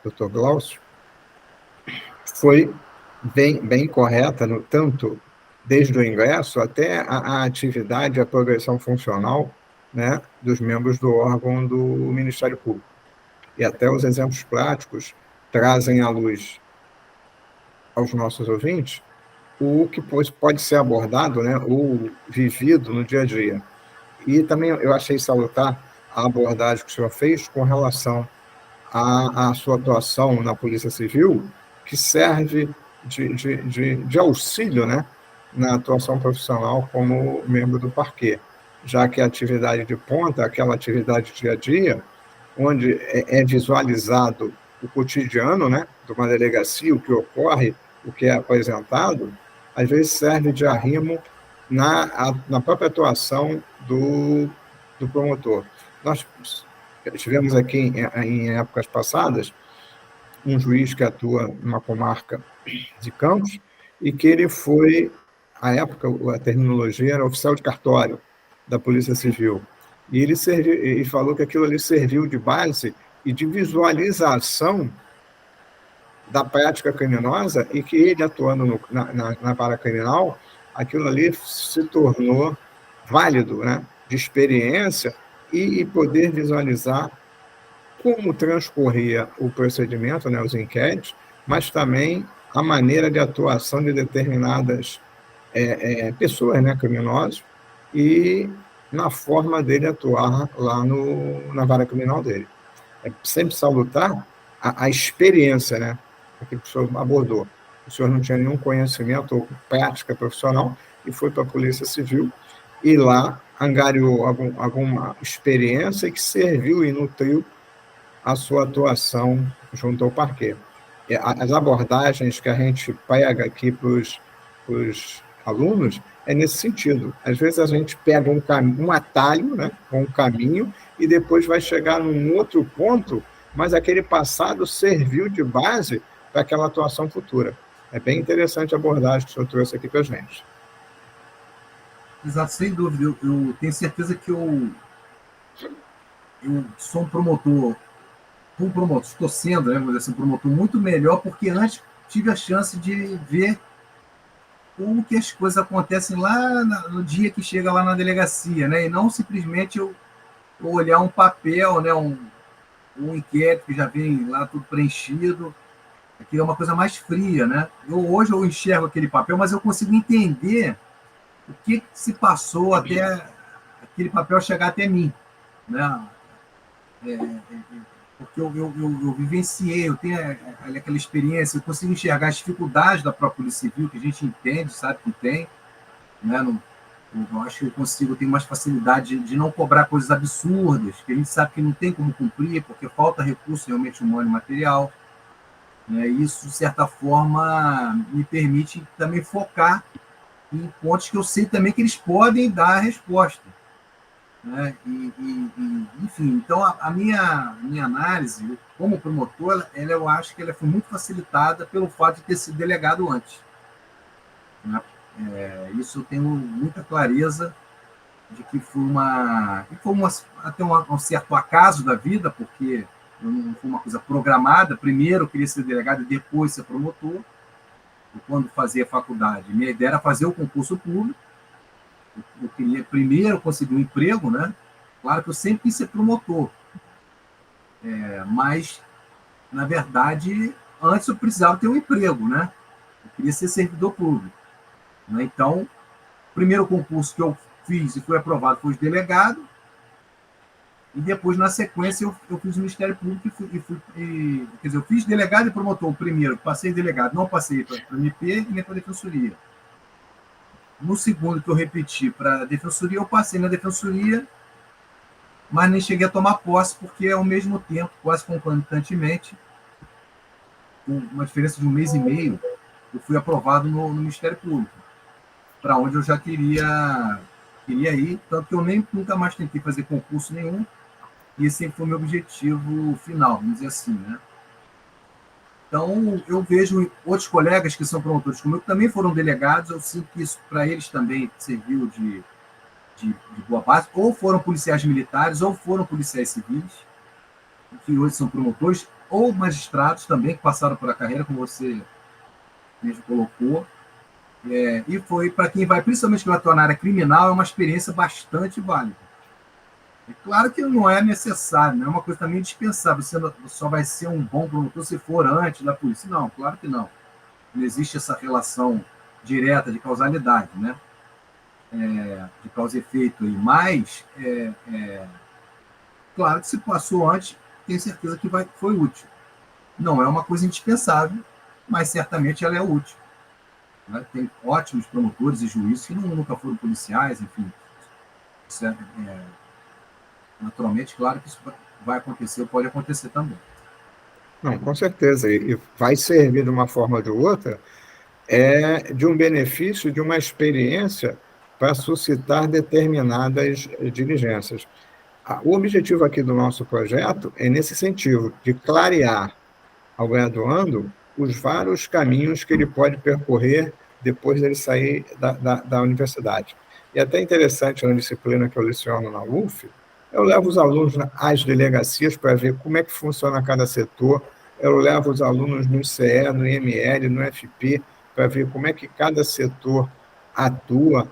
Dr. Glaucio foi bem correta, tanto desde o ingresso até a atividade, a progressão funcional, né, dos membros do órgão do Ministério Público. E até os exemplos práticos trazem à luz aos nossos ouvintes o que pode ser abordado, né, ou vivido no dia a dia. E também eu achei salutar a abordagem que o senhor fez com relação à sua atuação na Polícia Civil, que serve de auxílio, né, na atuação profissional como membro do parquê, já que a atividade de ponta, aquela atividade dia a dia, onde é visualizado o cotidiano, né, de uma delegacia, o que ocorre, o que é apresentado, às vezes serve de arrimo na própria atuação do promotor. Nós tivemos aqui, em épocas passadas, um juiz que atua numa comarca de Campos e que ele foi, à época, a terminologia era oficial de cartório da Polícia Civil. E ele falou que aquilo ali serviu de base e de visualização da prática criminosa e que ele, atuando na vara criminal, aquilo ali se tornou válido, né, de experiência e poder visualizar como transcorria o procedimento, né, os inquéritos, mas também a maneira de atuação de determinadas pessoas, né, criminosos, e na forma dele atuar lá na vara criminal dele. É sempre salutar a experiência, né, aquilo que o senhor abordou. O senhor não tinha nenhum conhecimento ou prática profissional e foi para a Polícia Civil e lá angariou alguma experiência que serviu e nutriu a sua atuação junto ao parquê. As abordagens que a gente pega aqui para os alunos é nesse sentido. Às vezes a gente pega um atalho, né, um caminho, e depois vai chegar num outro ponto, mas aquele passado serviu de base para aquela atuação futura. É bem interessante a abordagem que o senhor trouxe aqui para a gente. Exato, sem dúvida. Eu tenho certeza que eu sou um promotor, estou sendo, né, vamos dizer assim, um promotor muito melhor, porque antes tive a chance de ver como que as coisas acontecem lá no dia que chega lá na delegacia, né, e não simplesmente eu olhar um papel, né, um inquérito que já vem lá tudo preenchido. Aquilo é uma coisa mais fria, né? Hoje eu enxergo aquele papel, mas eu consigo entender o que se passou até aquele papel chegar até mim, né? Porque eu vivenciei, eu tenho aquela experiência, eu consigo enxergar as dificuldades da própria Polícia Civil, que a gente entende, sabe que tem, né? Eu acho que eu tenho mais facilidade de não cobrar coisas absurdas, que a gente sabe que não tem como cumprir, porque falta recurso realmente humano e material. Isso, de certa forma, me permite também focar em pontos que eu sei também que eles podem dar a resposta. Né? Enfim, então a minha análise, como promotor, eu acho que ela foi muito facilitada pelo fato de ter sido delegado antes. Né? Isso eu tenho muita clareza de que foi até um certo acaso da vida, porque não foi uma coisa programada. Primeiro eu queria ser delegado e depois ser promotor. E quando fazia faculdade, minha ideia era fazer o concurso público. Eu queria primeiro conseguir um emprego, né? Claro que eu sempre quis ser promotor. Mas, na verdade, antes eu precisava ter um emprego, né? Eu queria ser servidor público. Né? Então, o primeiro concurso que eu fiz e foi aprovado foi de delegado. E depois, na sequência, eu fiz o Ministério Público quer dizer, eu fiz delegado e promotor. O primeiro, passei delegado, não passei para o MP e nem para a Defensoria. No segundo que eu repeti para a defensoria, eu passei na defensoria, mas nem cheguei a tomar posse, porque ao mesmo tempo, quase concomitantemente, com uma diferença de 1 mês e meio, eu fui aprovado no Ministério Público, para onde eu já queria ir, tanto que eu nunca mais tentei fazer concurso nenhum, e esse sempre foi o meu objetivo final, vamos dizer assim, né? Então, eu vejo outros colegas que são promotores comigo, que também foram delegados, eu sinto que isso para eles também serviu de boa base, ou foram policiais militares, ou foram policiais civis, que hoje são promotores, ou magistrados também, que passaram por a carreira, como você mesmo colocou. E foi, para quem vai, principalmente que vai atuar na área criminal, é uma experiência bastante válida. É claro que não é necessário, não é uma coisa também dispensável. Você só vai ser um bom promotor se for antes da polícia. Não, claro que não. Não existe essa relação direta de causalidade, né? De causa e efeito aí. Mas, claro que se passou antes, tenho certeza que foi útil. Não é uma coisa indispensável, mas certamente ela é útil. Né? Tem ótimos promotores e juízes que nunca foram policiais, enfim. Isso naturalmente, claro que isso vai acontecer, ou pode acontecer também. Não, com certeza. E vai servir de uma forma ou de outra de um benefício, de uma experiência para suscitar determinadas diligências. O objetivo aqui do nosso projeto é nesse sentido, de clarear ao graduando os vários caminhos que ele pode percorrer depois dele sair da universidade. E até interessante, na disciplina que eu leciono na UF, eu levo os alunos às delegacias para ver como é que funciona cada setor, eu levo os alunos no ICE, no IML, no FP, para ver como é que cada setor atua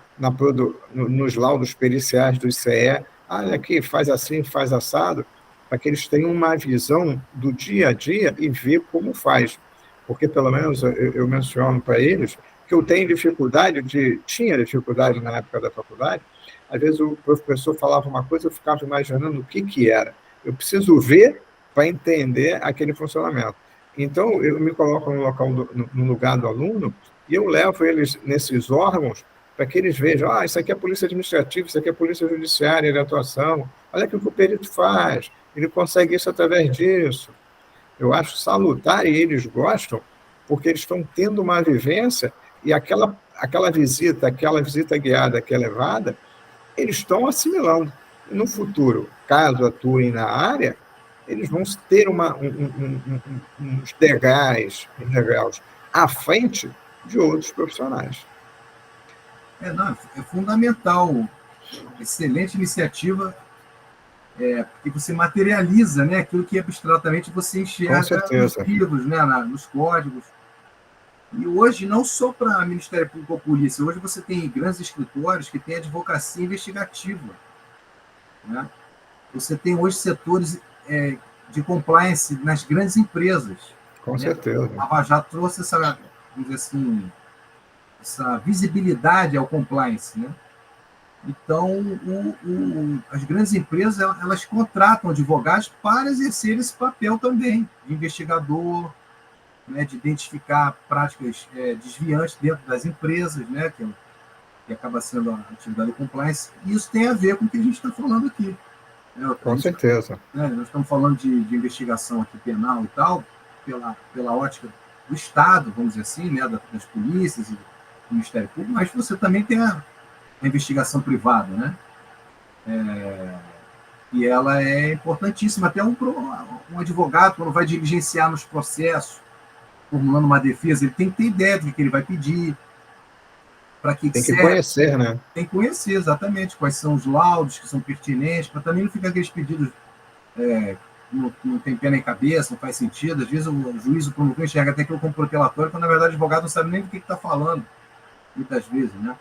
nos laudos periciais do ICE. Olha aqui, faz assim, faz assado, para que eles tenham uma visão do dia a dia e ver como faz. Porque, pelo menos, eu menciono para eles que eu tinha dificuldade na época da faculdade, às vezes o professor falava uma coisa, eu ficava imaginando o que era. Eu preciso ver para entender aquele funcionamento. Então, eu me coloco no lugar do aluno e eu levo eles nesses órgãos para que eles vejam, isso aqui é polícia administrativa, isso aqui é polícia judiciária de atuação, olha o que o perito faz, ele consegue isso através disso. Eu acho salutar e eles gostam, porque eles estão tendo uma vivência e aquela visita guiada que é levada, eles estão assimilando. E no futuro, caso atuem na área, eles vão ter uns degraus à frente de outros profissionais. É fundamental. Excelente iniciativa, porque você materializa, né, aquilo que abstratamente você enxerga nos livros, né, nos códigos. E hoje, não só para Ministério Público ou Polícia, hoje você tem grandes escritórios que têm advocacia investigativa. Né? Você tem hoje setores de compliance nas grandes empresas. Com certeza. A Lava Jato trouxe essa, vamos dizer assim, essa visibilidade ao compliance, né? Então, as grandes empresas, elas contratam advogados para exercer esse papel também, de investigador, né, de identificar práticas desviantes dentro das empresas, né, que acaba sendo a atividade de compliance. E isso tem a ver com o que a gente está falando aqui. Com certeza. Nós estamos falando de investigação aqui penal e tal, pela ótica do Estado, vamos dizer assim, né, das polícias e do Ministério Público, mas você também tem a investigação privada, né? E ela é importantíssima. Até um advogado, quando vai diligenciar nos processos, formulando uma defesa, ele tem que ter ideia do que ele vai pedir, para que tem que conhecer, né? Tem que conhecer exatamente quais são os laudos que são pertinentes, para também não ficar aqueles pedidos não tem pé nem cabeça, não faz sentido. Às vezes o juiz, o promotor, enxerga até aquilo como protelatório, quando na verdade o advogado não sabe nem do que está falando, muitas vezes, né?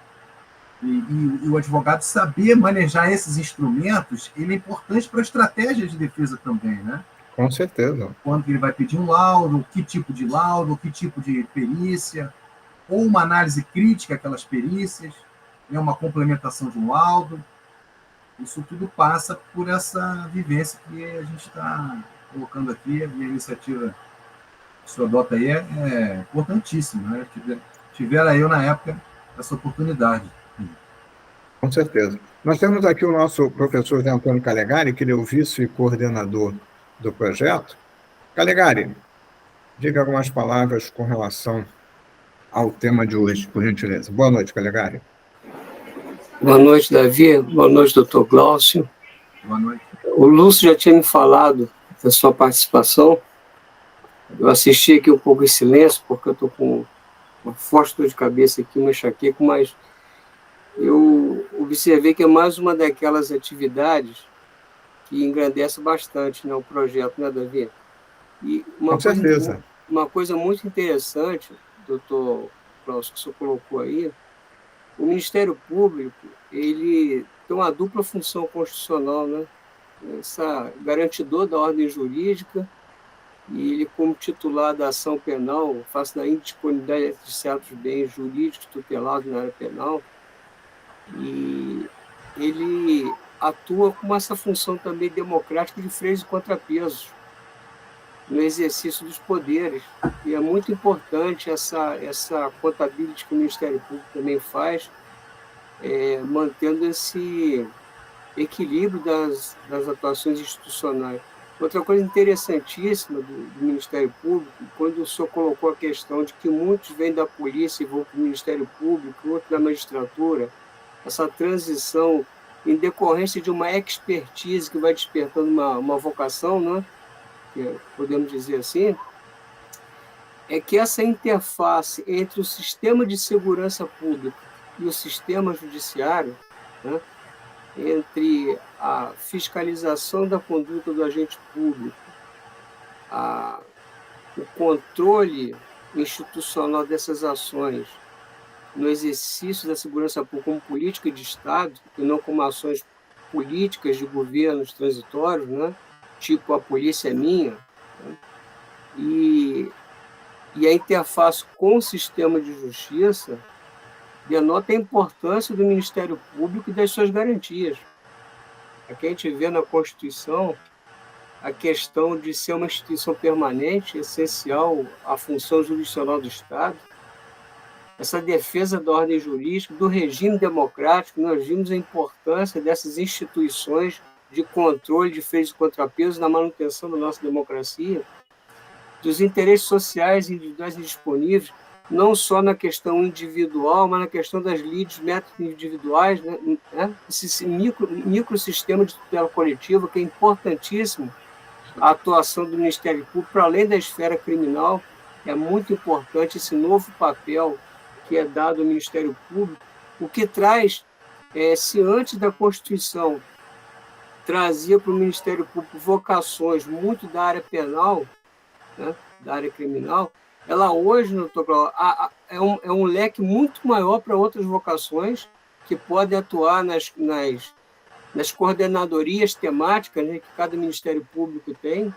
E o advogado saber manejar esses instrumentos, ele é importante para a estratégia de defesa também, né? Com certeza. Quando ele vai pedir um laudo, que tipo de laudo, que tipo de perícia, ou uma análise crítica àquelas perícias, né? Uma complementação de um laudo. Isso tudo passa por essa vivência que a gente está colocando aqui, e a iniciativa que o senhor adota aí é importantíssima, né? Tivera eu na época essa oportunidade. Com certeza. Nós temos aqui o nosso professor Zé Antônio Calegari, que ele é o vice-coordenador do projeto. Calegari, diga algumas palavras com relação ao tema de hoje, por gentileza. Boa noite, Calegari. Boa noite, Davi. Boa noite, doutor Glaucio. Boa noite. O Lúcio já tinha me falado da sua participação. Eu assisti aqui um pouco em silêncio, porque eu estou com uma forte dor de cabeça aqui, uma enxaqueca, mas eu observei que é mais uma daquelas atividades que engrandece bastante, né, o projeto, né, Davi? E com certeza. Uma coisa muito interessante, doutor Glaucio, que o senhor colocou aí, o Ministério Público, ele tem uma dupla função constitucional, né? Essa garantidor da ordem jurídica e ele, como titular da ação penal, face da indisponibilidade de certos bens jurídicos tutelados na área penal, e ele atua com essa função também democrática de freios e contrapesos no exercício dos poderes. E é muito importante essa contabilidade que o Ministério Público também faz, mantendo esse equilíbrio das atuações institucionais. Outra coisa interessantíssima do Ministério Público, quando o senhor colocou a questão de que muitos vêm da polícia e vão para o Ministério Público, outros da magistratura, essa transição em decorrência de uma expertise que vai despertando uma vocação, né? Podemos dizer assim, é que essa interface entre o sistema de segurança pública e o sistema judiciário, né, entre a fiscalização da conduta do agente público, o controle institucional dessas ações no exercício da segurança pública como política de Estado, e não como ações políticas de governos transitórios, né? Tipo a polícia é minha, né? E a interface com o sistema de justiça denota a importância do Ministério Público e das suas garantias. Aqui a gente vê na Constituição a questão de ser uma instituição permanente, essencial à função jurisdicional do Estado, essa defesa da ordem jurídica, do regime democrático. Nós vimos a importância dessas instituições de controle de freios e contrapesos na manutenção da nossa democracia, dos interesses sociais individuais e disponíveis, não só na questão individual, mas na questão das lides métodos individuais, né? Esse microsistema de tutela coletiva, que é importantíssimo, a atuação do Ministério Público, para além da esfera criminal, é muito importante esse novo papel que é dado ao Ministério Público, o que traz, se antes da Constituição trazia para o Ministério Público vocações muito da área penal, né, da área criminal, ela hoje, é um leque muito maior para outras vocações que podem atuar nas coordenadorias temáticas, né, que cada Ministério Público tem,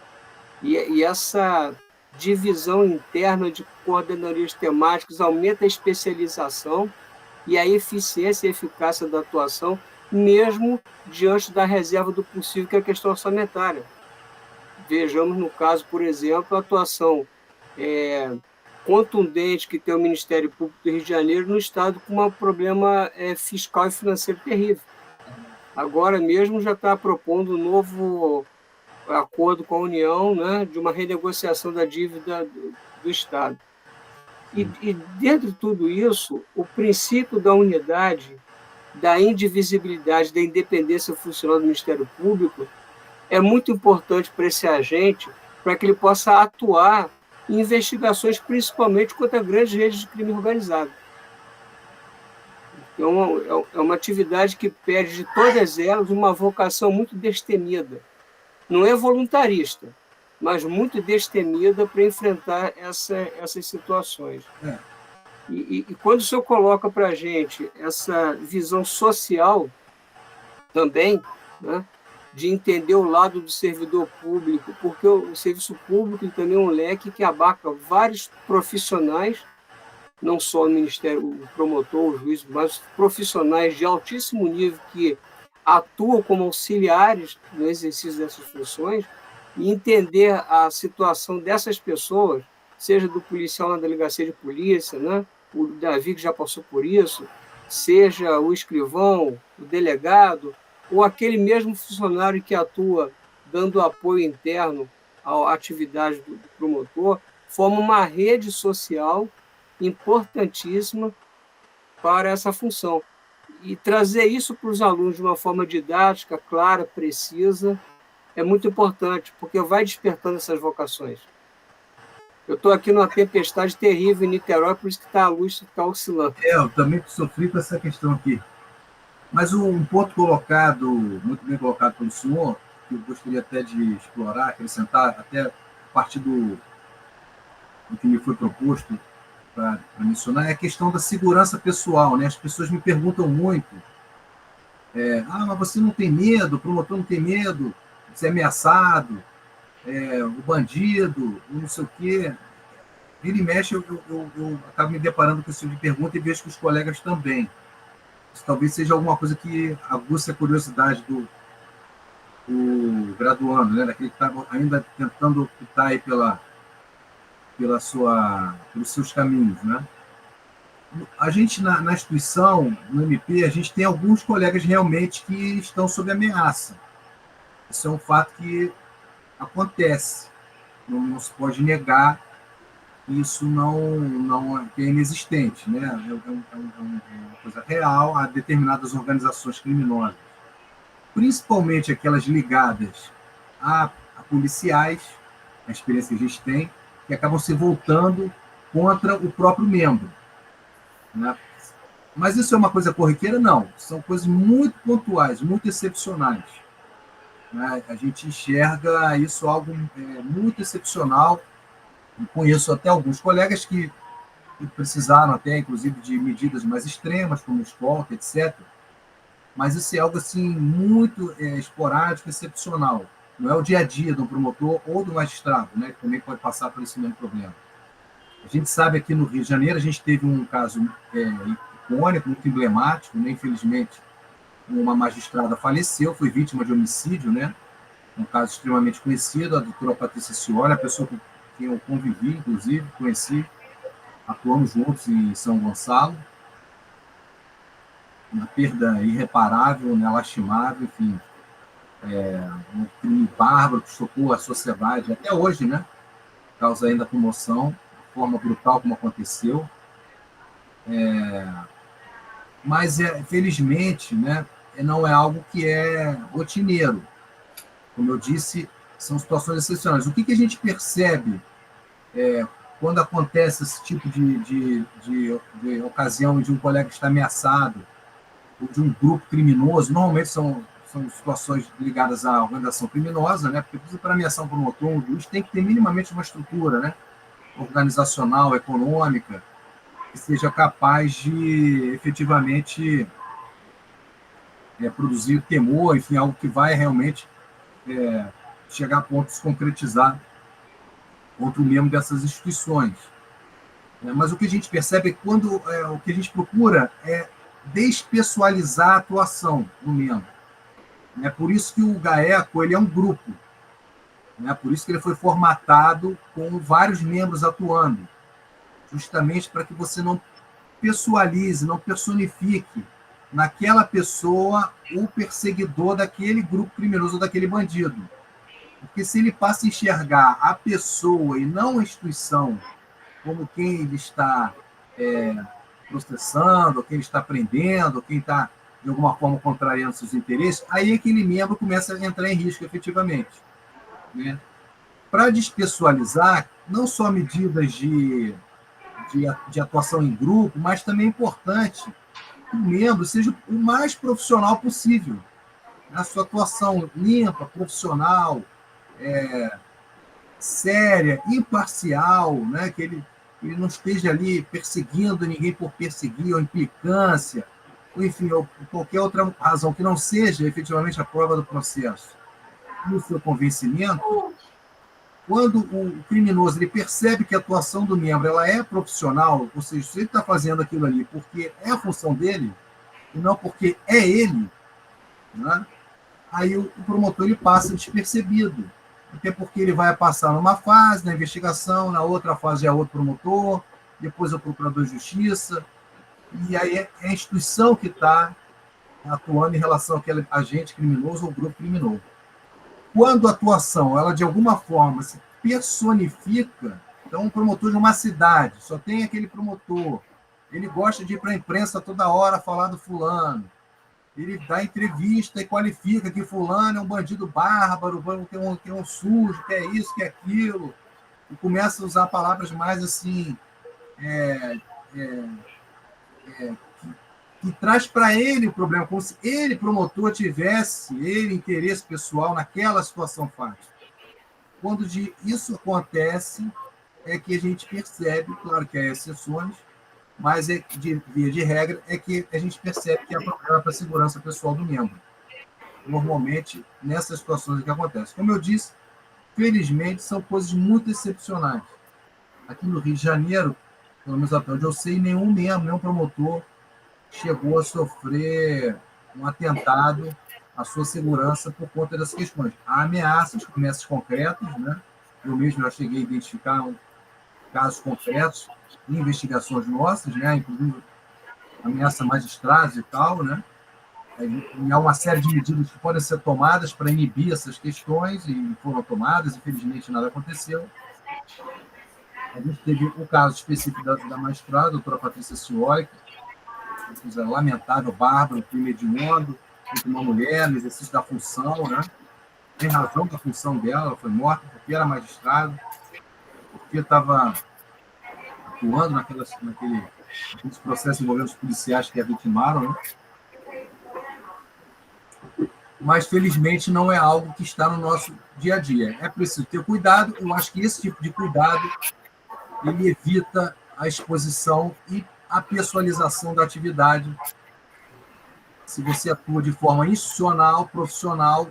e essa divisão interna de coordenadorias temáticas aumenta a especialização e a eficiência e eficácia da atuação, mesmo diante da reserva do possível, que é a questão orçamentária. Vejamos, no caso, por exemplo, a atuação contundente que tem o Ministério Público do Rio de Janeiro no Estado com um problema fiscal e financeiro terrível. Agora mesmo já está propondo um novo acordo com a União, né, de uma renegociação da dívida do Estado. E dentro de tudo isso, o princípio da unidade, da indivisibilidade, da independência funcional do Ministério Público é muito importante para esse agente, para que ele possa atuar em investigações, principalmente contra grandes redes de crime organizado. Então, é uma atividade que pede de todas elas uma vocação muito destemida. Não é voluntarista, mas muito destemida para enfrentar essas situações. E quando o senhor coloca para a gente essa visão social também, né, de entender o lado do servidor público, porque o serviço público também é um leque que abarca vários profissionais, não só o Ministério, o promotor, o juiz, mas profissionais de altíssimo nível que atuam como auxiliares no exercício dessas funções, e entender a situação dessas pessoas, seja do policial na delegacia de polícia, né, o Davi, que já passou por isso, seja o escrivão, o delegado, ou aquele mesmo funcionário que atua dando apoio interno à atividade do promotor, forma uma rede social importantíssima para essa função. E trazer isso para os alunos de uma forma didática, clara, precisa, é muito importante, porque vai despertando essas vocações. Eu estou aqui numa tempestade terrível em Niterói, por isso que a luz está oscilando. Eu também sofri com essa questão aqui. Mas um ponto colocado, muito bem colocado pelo senhor, que eu gostaria até de explorar, acrescentar, até a partir do que me foi proposto para mencionar, é a questão da segurança pessoal, né? As pessoas me perguntam muito, mas você não tem medo, o promotor não tem medo de ser ameaçado, o bandido, não sei o quê. Vira e mexe, eu acabo me deparando com esse tipo de pergunta e vejo que os colegas também. Isso talvez seja alguma coisa que aguça a curiosidade do graduando, né? Daquele que está ainda tentando optar aí pelos seus caminhos, né? A gente, na instituição, no MP, a gente tem alguns colegas realmente que estão sob ameaça. Isso é um fato que acontece. Não se pode negar que isso não é inexistente, né? É uma coisa real a determinadas organizações criminosas, principalmente aquelas ligadas a policiais, a experiência que a gente tem, que acabam se voltando contra o próprio membro, né? Mas isso é uma coisa corriqueira? Não. São coisas muito pontuais, muito excepcionais, né? A gente enxerga isso algo muito excepcional. Eu conheço até alguns colegas que precisaram até, inclusive, de medidas mais extremas, como escolta, etc. Mas isso é algo assim muito esporádico, excepcional. Não é o dia a dia do promotor ou do magistrado, né, que também pode passar por esse mesmo problema. A gente sabe aqui no Rio de Janeiro, a gente teve um caso icônico, muito emblemático, né? Infelizmente, uma magistrada faleceu, foi vítima de homicídio, né? Um caso extremamente conhecido, a doutora Patrícia Cioli, a pessoa com quem eu convivi, inclusive, conheci, atuamos juntos em São Gonçalo. Uma perda irreparável, né? Lastimável, enfim. Um crime bárbaro que chocou a sociedade até hoje, né? Causa ainda comoção, a forma brutal como aconteceu. Mas, felizmente, né? Não é algo que é rotineiro. Como eu disse, são situações excepcionais. O que a gente percebe quando acontece esse tipo de ocasião de um colega que está ameaçado, ou de um grupo criminoso? Normalmente são situações ligadas à organização criminosa, né? Porque para ameaçar um promotor, um juiz, tem que ter minimamente uma estrutura, né? Organizacional, econômica, que seja capaz de efetivamente produzir temor, enfim, algo que vai realmente chegar a ponto de se concretizar contra o membro dessas instituições. Mas o que a gente percebe é que o que a gente procura é despessoalizar a atuação do membro. É por isso que o GAECO ele é um grupo. Por isso que ele foi formatado com vários membros atuando, justamente para que você não pessoalize, não personifique naquela pessoa o perseguidor daquele grupo criminoso ou daquele bandido. Porque se ele passa a enxergar a pessoa e não a instituição como quem ele está processando, ou quem ele está prendendo, ou quem está, de alguma forma, contrariando seus interesses, aí aquele membro começa a entrar em risco, efetivamente. Né? Para despessoalizar, não só medidas de atuação em grupo, mas também é importante que o membro seja o mais profissional possível. A sua atuação limpa, profissional, séria, imparcial, né? Que ele não esteja ali perseguindo ninguém por perseguir, ou implicância, ou enfim, ou qualquer outra razão que não seja efetivamente a prova do processo. No seu convencimento, quando o criminoso ele percebe que a atuação do membro ela é profissional, ou seja, se ele está fazendo aquilo ali porque é a função dele, e não porque é ele, né? Aí o promotor ele passa despercebido. Até porque ele vai passar numa fase da investigação, na outra fase é outro promotor, depois é o procurador de justiça, e aí é a instituição que está atuando em relação àquele agente criminoso ou grupo criminoso. Quando a atuação, ela de alguma forma se personifica, então um promotor de uma cidade, só tem aquele promotor, ele gosta de ir para a imprensa toda hora falar do fulano, ele dá entrevista e qualifica que fulano é um bandido bárbaro, que é um sujo, que é isso, que é aquilo, e começa a usar palavras mais assim, que traz para ele o problema, como se ele, promotor, tivesse ele interesse pessoal naquela situação fática. Quando isso acontece, é que a gente percebe, claro que há exceções, mas via de regra, é que a gente percebe que há problema para a segurança pessoal do membro. Normalmente, nessas situações que acontecem. Como eu disse, felizmente, são coisas muito excepcionais. Aqui no Rio de Janeiro, pelo menos até onde eu sei, nenhum membro, nenhum promotor chegou a sofrer um atentado à sua segurança por conta dessas questões. Há ameaças concretas, né? Eu mesmo já cheguei a identificar casos concretos em investigações nossas, né? Inclusive ameaça a magistrados e tal, né? E há uma série de medidas que podem ser tomadas para inibir essas questões, e foram tomadas, infelizmente nada aconteceu. A gente teve o caso específico da magistrada, a doutora Patrícia Scioli, que fez um lamentável, bárbaro, crime hediondo contra uma mulher no exercício da função, né? Em razão da função dela, ela foi morta porque era magistrado, porque estava atuando naqueles processos envolvendo os policiais que a vitimaram, né? Mas, felizmente, não é algo que está no nosso dia a dia. É preciso ter cuidado. Eu acho que esse tipo de cuidado ele evita a exposição e a pessoalização da atividade. Se você atua de forma institucional, profissional,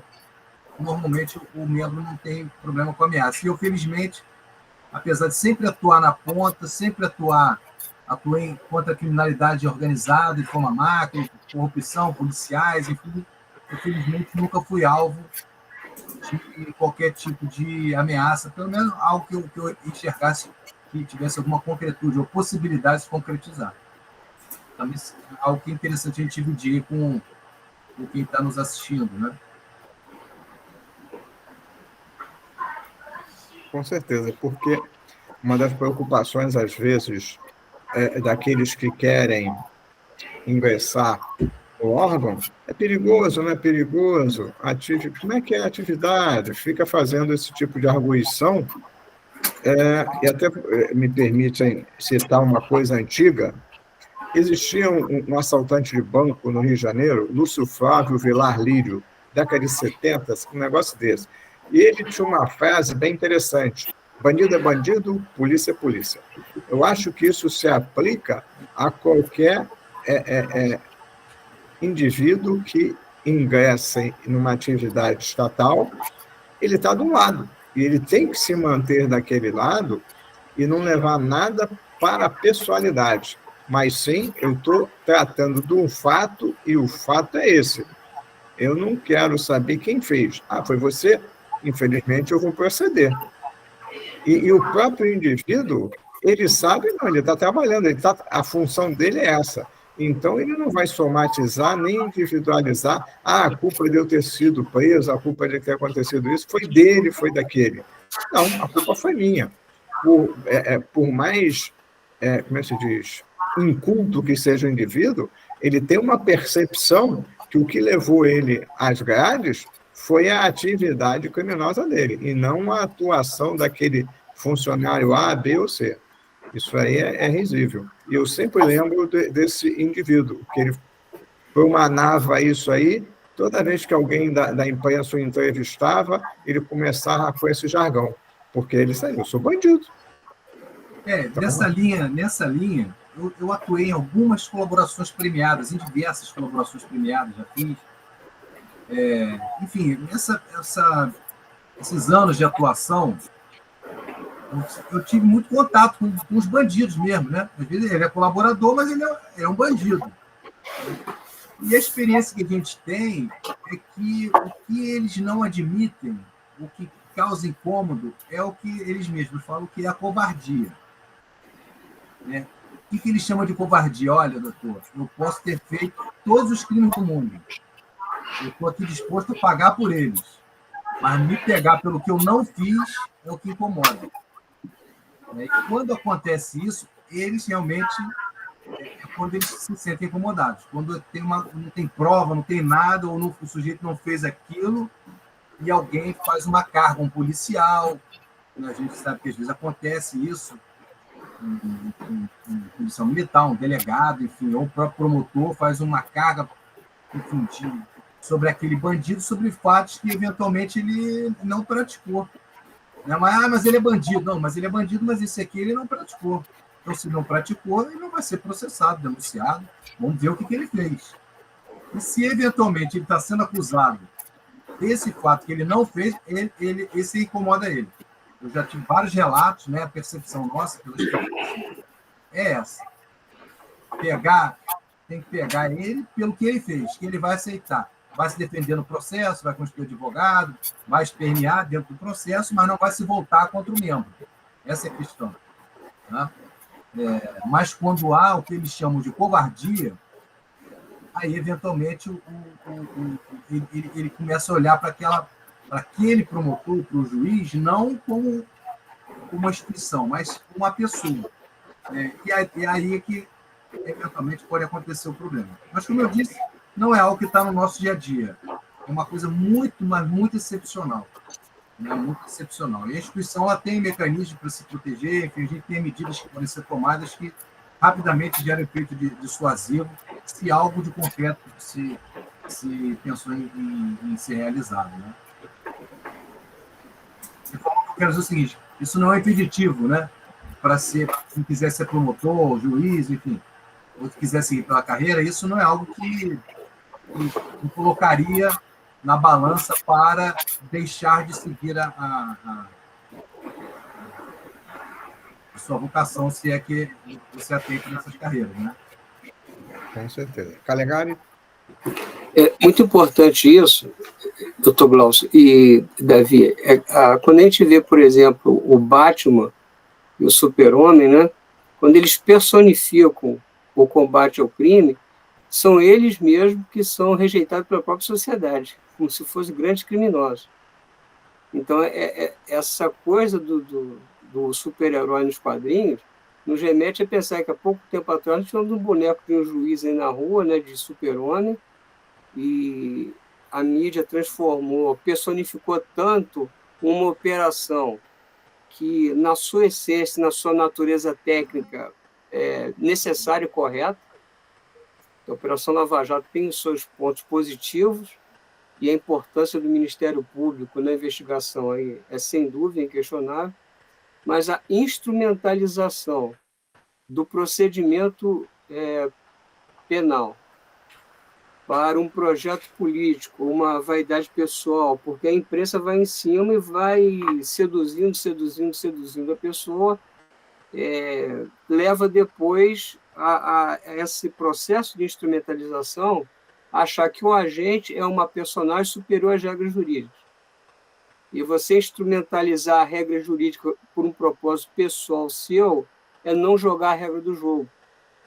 normalmente o membro não tem problema com ameaça. E eu, felizmente, apesar de sempre atuar na ponta, sempre atuei contra a criminalidade organizada, de forma macro, corrupção, policiais, enfim, eu, felizmente, nunca fui alvo de qualquer tipo de ameaça, pelo menos algo que eu enxergasse que tivesse alguma concretude ou possibilidade de se concretizar. Também é algo que é interessante a gente dividir com quem está nos assistindo, né? Com certeza, porque uma das preocupações, às vezes, daqueles que querem ingressar no órgão, é perigoso, não é perigoso? Como é que é a atividade? Fica fazendo esse tipo de arguição, e até me permitem citar uma coisa antiga. Existia um assaltante de banco no Rio de Janeiro, Lúcio Flávio Vilar Lírio, década de 70, um negócio desse. E ele tinha uma frase bem interessante: bandido é bandido, polícia é polícia. Eu acho que isso se aplica a qualquer indivíduo que ingressa numa atividade estatal. Ele está de um lado, e ele tem que se manter daquele lado e não levar nada para a pessoalidade. Mas sim, eu estou tratando de um fato, e o fato é esse. Eu não quero saber quem fez. Ah, foi você? Infelizmente, eu vou proceder. E o próprio indivíduo, ele sabe, não, ele está trabalhando, a função dele é essa. Então, ele não vai somatizar nem individualizar. Ah, a culpa de eu ter sido preso, a culpa de ter acontecido isso, foi dele, foi daquele. Não, a culpa foi minha. Por mais, como é que se diz, inculto que seja o indivíduo, ele tem uma percepção que o que levou ele às grades foi a atividade criminosa dele, e não a atuação daquele funcionário A, B ou C. Isso aí é risível. E eu sempre lembro desse indivíduo, que ele promanava isso aí, toda vez que alguém da imprensa o entrevistava, ele começava com esse jargão, porque ele saiu, eu sou bandido. Então, nessa linha, eu atuei em algumas colaborações premiadas, em diversas colaborações premiadas, já fiz. Enfim, esses anos de atuação, eu tive muito contato com os bandidos mesmo, né? Às vezes ele é colaborador, mas ele é um bandido. E a experiência que a gente tem é que o que eles não admitem, o que causa incômodo, é o que eles mesmos falam que é a covardia. né? O que ele chama de covardia? Olha, doutor, eu posso ter feito todos os crimes do mundo. Eu estou aqui disposto a pagar por eles. Mas me pegar pelo que eu não fiz é o que incomoda. E quando acontece isso, eles realmente quando eles se sentem incomodados. Quando não tem prova, não tem nada, ou o sujeito não fez aquilo, e alguém faz uma carga, um policial. A gente sabe que às vezes acontece isso, um policial militar, um delegado, enfim, ou o próprio promotor faz uma carga, enfim, sobre aquele bandido, sobre fatos que eventualmente ele não praticou. Mas ele é bandido. Não, mas ele é bandido, mas esse aqui ele não praticou. Então, se não praticou, ele não vai ser processado, denunciado. Vamos ver o que ele fez. E se, eventualmente, ele está sendo acusado desse fato que ele não fez, esse incomoda ele. Eu já tive vários relatos, né? A percepção nossa é essa. Tem que pegar ele pelo que ele fez, que ele vai aceitar. Vai se defender no processo, vai constituir advogado, vai espernear dentro do processo, mas não vai se voltar contra o membro. Essa é a questão. Né? Mas quando há o que eles chamam de covardia, aí, eventualmente, ele começa a olhar para aquele promotor, para o juiz, não como uma instituição, mas como uma pessoa. E aí é que, eventualmente, pode acontecer o problema. Mas, como eu disse, não é algo que está no nosso dia a dia. É uma coisa muito, mas muito excepcional. Né? Muito excepcional. E a instituição ela tem mecanismos para se proteger, enfim, a gente tem medidas que podem ser tomadas que rapidamente geram efeito dissuasivo se algo de concreto se pensou em ser realizado. Né? Eu quero dizer o seguinte, isso não é impeditivo, né? Para quem quiser ser promotor, juiz, enfim, ou que quiser seguir pela carreira, isso não é algo que colocaria na balança para deixar de seguir a sua vocação, se é que você atende nessas carreiras, né? Com certeza. Calegari? É muito importante isso, doutor Glaucio e Davi. Quando a gente vê, por exemplo, o Batman e o Super-Homem, né? Quando eles personificam o combate ao crime, são eles mesmos que são rejeitados pela própria sociedade, como se fossem grandes criminosos. Então, essa coisa do super-herói nos quadrinhos nos remete a pensar que há pouco tempo atrás nós tínhamos um boneco de um juiz aí na rua, né, de Super-Homem, e a mídia transformou, personificou tanto uma operação que, na sua essência, na sua natureza técnica, é necessária e correta. A Operação Lava Jato tem os seus pontos positivos e a importância do Ministério Público na investigação aí é, sem dúvida, inquestionável, mas a instrumentalização do procedimento penal para um projeto político, uma vaidade pessoal, porque a imprensa vai em cima e vai seduzindo a pessoa, leva depois a esse processo de instrumentalização a achar que o agente é uma personagem superior às regras jurídicas. E você instrumentalizar a regra jurídica por um propósito pessoal seu é não jogar a regra do jogo.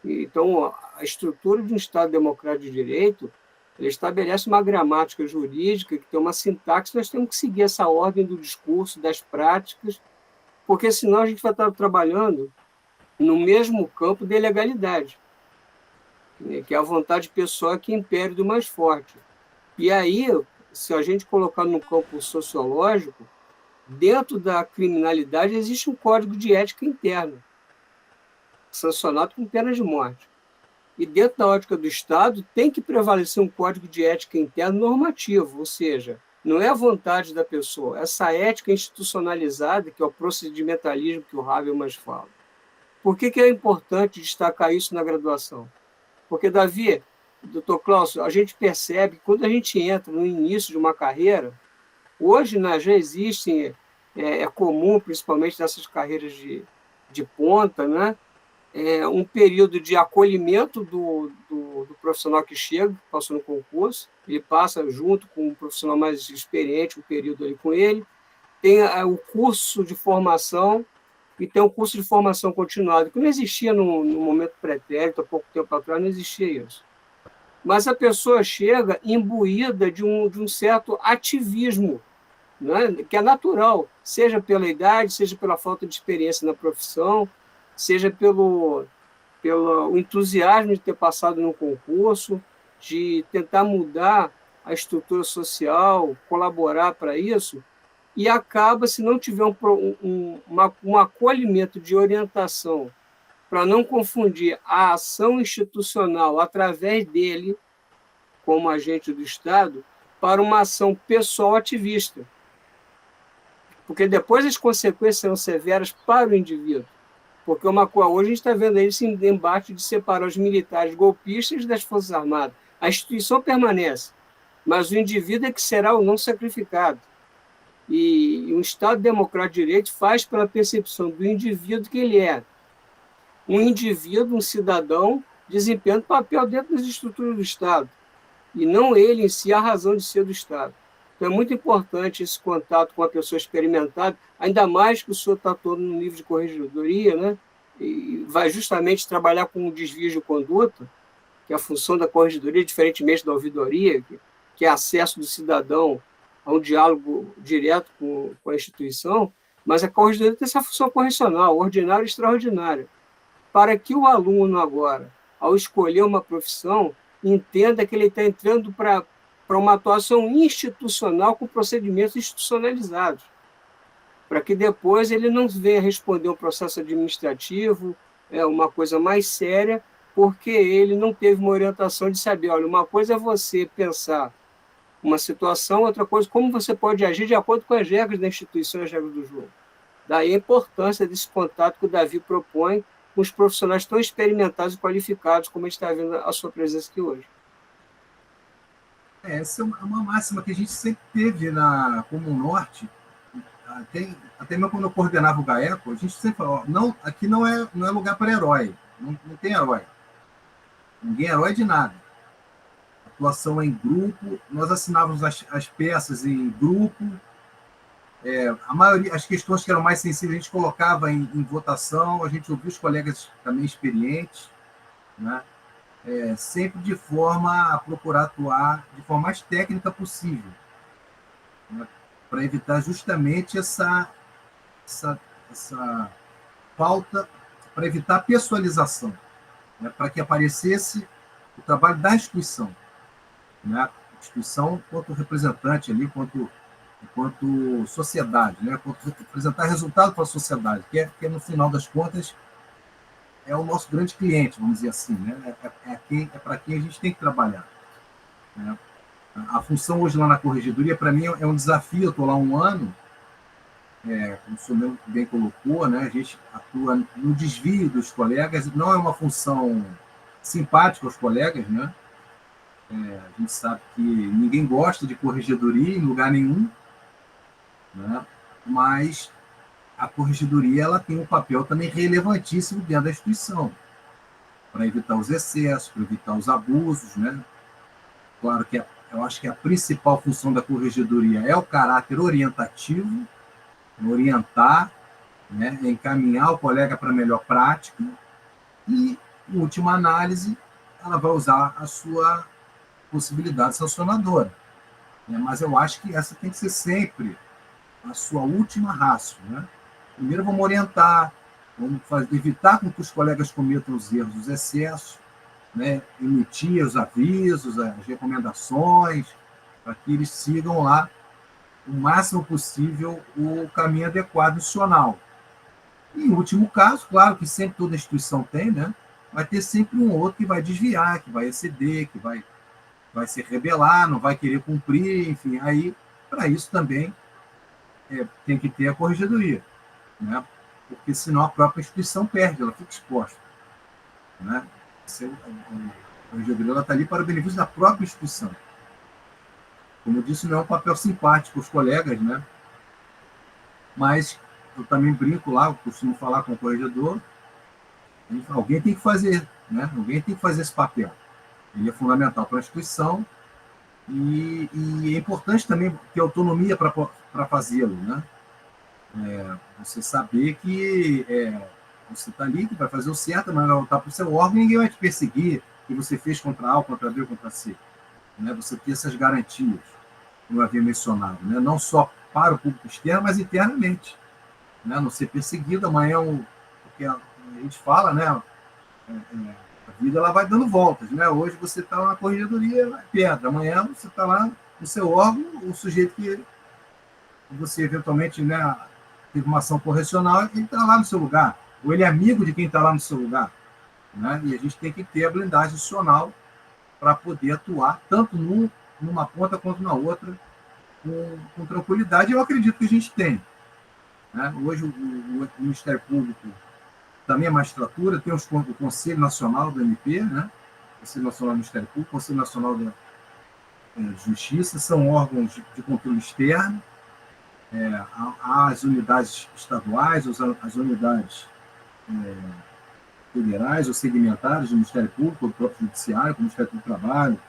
Então, a estrutura de um Estado democrático de direito, ele estabelece uma gramática jurídica que tem uma sintaxe, nós temos que seguir essa ordem do discurso, das práticas, porque senão a gente vai estar trabalhando no mesmo campo de legalidade, né, que é a vontade pessoal que impere do mais forte. E aí, se a gente colocar no campo sociológico, dentro da criminalidade existe um código de ética interno, sancionado com pena de morte. E dentro da ótica do Estado tem que prevalecer um código de ética interno normativo, ou seja, não é a vontade da pessoa, essa ética institucionalizada, que é o procedimentalismo que o Habermas fala. Por que é importante destacar isso na graduação? Porque, Davi, doutor Glaucio, a gente percebe que quando a gente entra no início de uma carreira, hoje, né, já existem, é comum, principalmente nessas carreiras de ponta, né, um período de acolhimento do profissional que chega, passou no concurso, ele passa junto com um profissional mais experiente, um período ali com ele, tem o curso de formação, e tem um curso de formação continuada, que não existia no momento pretérito, há pouco tempo atrás não existia isso. Mas a pessoa chega imbuída de um certo ativismo, né, que é natural, seja pela idade, seja pela falta de experiência na profissão, seja pelo entusiasmo de ter passado no concurso, de tentar mudar a estrutura social, colaborar para isso, e acaba, se não tiver um acolhimento de orientação para não confundir a ação institucional através dele, como agente do Estado, para uma ação pessoal ativista. Porque depois as consequências serão severas para o indivíduo. Porque hoje a gente está vendo aí esse embate de separar os militares golpistas das Forças Armadas. A instituição permanece, mas o indivíduo é que será ou não sacrificado. E um Estado democrático de direito faz pela percepção do indivíduo que ele é. Um indivíduo, um cidadão, desempenhando papel dentro das estruturas do Estado. E não ele em si a razão de ser do Estado. Então é muito importante esse contato com a pessoa experimentada, ainda mais que o senhor está todo no nível de corregedoria, né? E vai justamente trabalhar com o desvio de conduta, que é a função da corregedoria, diferentemente da ouvidoria, que é acesso do cidadão a um diálogo direto com a instituição, mas a corregedoria tem essa função correcional, ordinária e extraordinária, para que o aluno agora, ao escolher uma profissão, entenda que ele está entrando para uma atuação institucional com procedimentos institucionalizados, para que depois ele não venha responder um processo administrativo, uma coisa mais séria, porque ele não teve uma orientação de saber, olha, uma coisa é você pensar uma situação, outra coisa, como você pode agir de acordo com as regras da instituição e as regras do jogo. Daí a importância desse contato que o Davi propõe com os profissionais tão experimentados e qualificados, como a gente está vendo a sua presença aqui hoje. Essa é uma máxima que a gente sempre teve como Norte, até mesmo quando eu coordenava o GAECO, a gente sempre falou, não, aqui não é lugar para herói, não tem herói. Ninguém é herói de nada. Atuação em grupo, nós assinávamos as peças em grupo, a maioria, as questões que eram mais sensíveis, a gente colocava em votação, a gente ouvia os colegas também experientes, né? Sempre de forma a procurar atuar de forma mais técnica possível, né? Para evitar justamente essa falta, para evitar a pessoalização, né? Para que aparecesse o trabalho da instituição, né? Instituição quanto representante ali, quanto sociedade, né? Quanto representar resultado para a sociedade, que é no final das contas é o nosso grande cliente, vamos dizer assim, né? É para quem a gente tem que trabalhar, né? A função hoje lá na corregedoria, para mim, é um desafio. Eu estou lá 1 ano, como o senhor bem colocou, né? A gente atua no desvio dos colegas, não é uma função simpática aos colegas, né? A gente sabe que ninguém gosta de corregedoria em lugar nenhum, né? Mas a corregedoria ela tem um papel também relevantíssimo dentro da instituição, para evitar os excessos, para evitar os abusos, né? Claro que eu acho que a principal função da corregedoria é o caráter orientativo, orientar, né? Encaminhar o colega para a melhor prática e, em última análise, ela vai usar a sua possibilidade sancionadora, né? Mas eu acho que essa tem que ser sempre a sua última ratio, né? Primeiro vamos orientar, vamos evitar com que os colegas cometam os erros, os excessos, né? Emitir os avisos, as recomendações, para que eles sigam lá o máximo possível o caminho adequado institucional. E, em último caso, claro que sempre toda instituição tem, né? Vai ter sempre um outro que vai desviar, que vai exceder, que vai se rebelar, não vai querer cumprir, enfim. Aí, para isso também tem que ter a corregedoria, né? Porque senão a própria instituição perde, ela fica exposta, né? A corregedoria está ali para o benefício da própria instituição. Como eu disse, não é um papel simpático aos colegas, né? Mas eu também brinco lá, eu costumo falar com o corregedor, alguém tem que fazer, né? Alguém tem que fazer esse papel. Ele é fundamental para a instituição e é importante também ter autonomia para fazê-lo, né? Você saber que você está ali, que vai fazer o certo, mas vai voltar para o seu órgão e ninguém vai te perseguir, que você fez contra A, contra B ou contra C. Né? Você ter essas garantias, como eu havia mencionado, né? Não só para o público externo, mas internamente. Né? Não ser perseguido amanhã, porque a gente fala, né? A vida ela vai dando voltas. Né? Hoje você está na corregedoria, é pedra. Amanhã você está lá no seu órgão, o sujeito que você eventualmente, né, teve uma ação correcional, ele está lá no seu lugar. Ou ele é amigo de quem está lá no seu lugar. Né? E a gente tem que ter a blindagem institucional para poder atuar tanto numa ponta quanto na outra com tranquilidade. Eu acredito que a gente tem. Né? Hoje o Ministério Público, também a magistratura, tem o Conselho Nacional do MP, né? Conselho Nacional do Ministério Público, Conselho Nacional da Justiça, são órgãos de controle externo. As unidades estaduais, as unidades federais ou segmentadas do Ministério Público, do próprio Judiciário, do Ministério do Trabalho,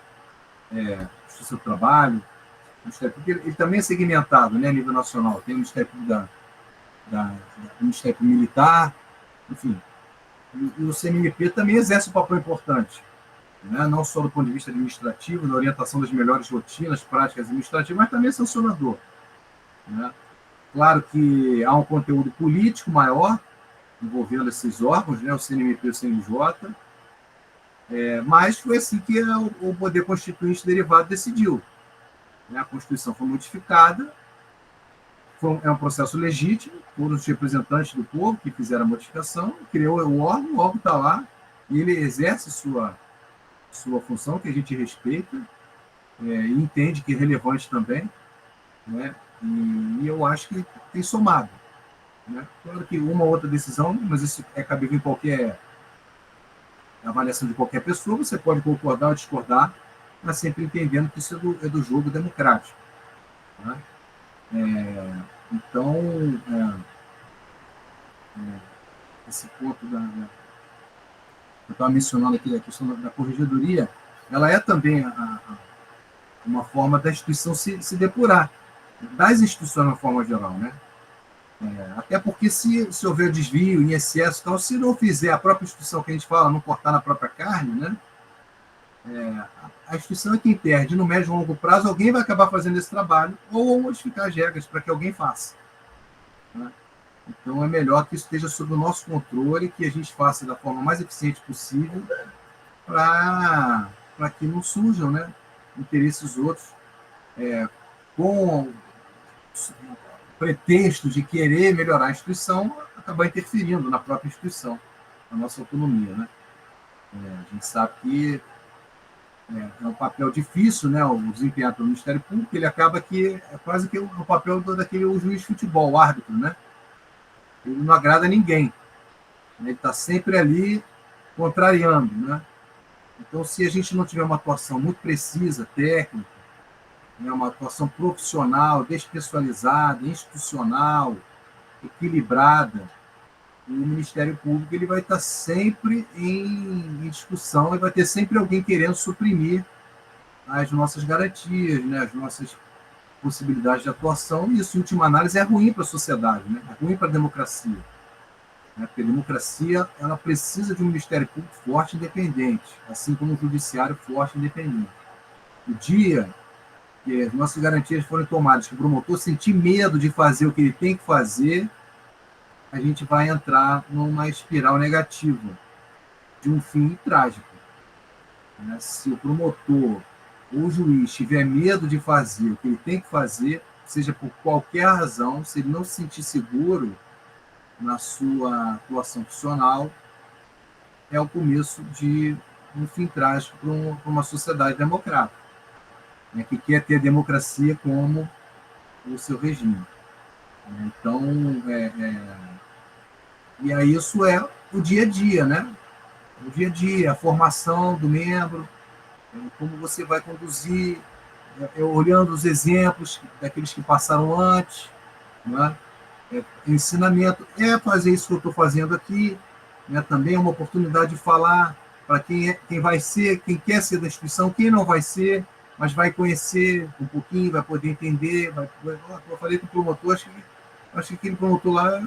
Justiça do Trabalho. O Ministério Público, ele também é segmentado, né, a nível nacional. Tem o Ministério Público do Ministério Público Militar, enfim. E o CNMP também exerce um papel importante, né, não só do ponto de vista administrativo, da orientação das melhores rotinas, práticas administrativas, mas também sancionador. Né? Claro que há um conteúdo político maior envolvendo esses órgãos, né, o CNMP e o CNJ, mas foi assim que o poder constituinte derivado decidiu. Né? A Constituição foi modificada, é um processo legítimo, foram os representantes do povo que fizeram a modificação, criou o órgão está lá, e ele exerce sua função, que a gente respeita, e entende que é relevante também, né? E eu acho que tem somado. Né? Claro que uma ou outra decisão, mas isso é cabível em qualquer avaliação de qualquer pessoa, você pode concordar ou discordar, mas sempre entendendo que isso é do jogo democrático. Né? Então, esse ponto eu estava mencionando aqui, a questão da corregedoria, ela é também uma forma da instituição se depurar, das instituições de uma forma geral, né? Até porque se houver desvio em excesso, então, se não fizer a própria instituição que a gente fala, não cortar na própria carne, né? A instituição é quem perde. No médio e longo prazo, alguém vai acabar fazendo esse trabalho ou modificar as regras para que alguém faça. Né? Então, é melhor que isso esteja sob o nosso controle, que a gente faça da forma mais eficiente possível para que não surjam, né, interesses outros com pretexto de querer melhorar a instituição, acabar interferindo na própria instituição, na nossa autonomia. Né? A gente sabe que é um papel difícil, né, o desempenhado pelo Ministério Público, ele acaba que é quase que o papel daquele juiz de futebol, o árbitro, né? Ele não agrada a ninguém. Ele está sempre ali contrariando, né? Então, se a gente não tiver uma atuação muito precisa, técnica, né, uma atuação profissional, despessoalizada, institucional, equilibrada, o Ministério Público ele vai estar sempre em discussão e vai ter sempre alguém querendo suprimir as nossas garantias, né, as nossas possibilidades de atuação, e isso, em última análise, é ruim para a sociedade, né, é ruim para a democracia. Né, porque a democracia ela precisa de um Ministério Público forte e independente, assim como um judiciário forte e independente. O dia que as nossas garantias forem tomadas, que o promotor sentir medo de fazer o que ele tem que fazer, a gente vai entrar numa espiral negativa, de um fim trágico. Né? Se o promotor ou o juiz tiver medo de fazer o que ele tem que fazer, seja por qualquer razão, se ele não se sentir seguro na sua atuação profissional, é o começo de um fim trágico para uma sociedade democrática, né? Que quer ter a democracia como o seu regime. Então, e aí isso é o dia a dia, né? O dia a dia, a formação do membro, como você vai conduzir, olhando os exemplos daqueles que passaram antes, né? Ensinamento é fazer isso que eu estou fazendo aqui, né? Também é uma oportunidade de falar para quem vai ser, quem quer ser da instituição, quem não vai ser, mas vai conhecer um pouquinho, vai poder entender. Eu falei com o promotor, acho que acho que aquele promotor lá,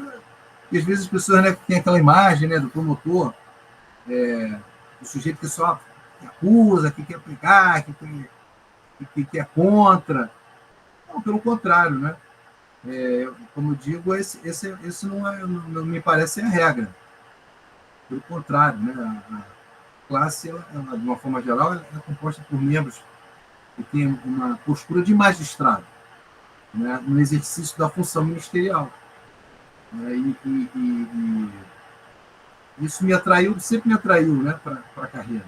e às vezes as pessoas, né, têm aquela imagem, né, do promotor, o sujeito que só acusa, que quer pegar, que é contra. Não, pelo contrário, né? Como eu digo, esse não me parece a regra. Pelo contrário, né? A classe, ela, de uma forma geral, é composta por membros que têm uma postura de magistrado, né, no exercício da função ministerial. E isso me atraiu, sempre me atraiu, né, para a carreira.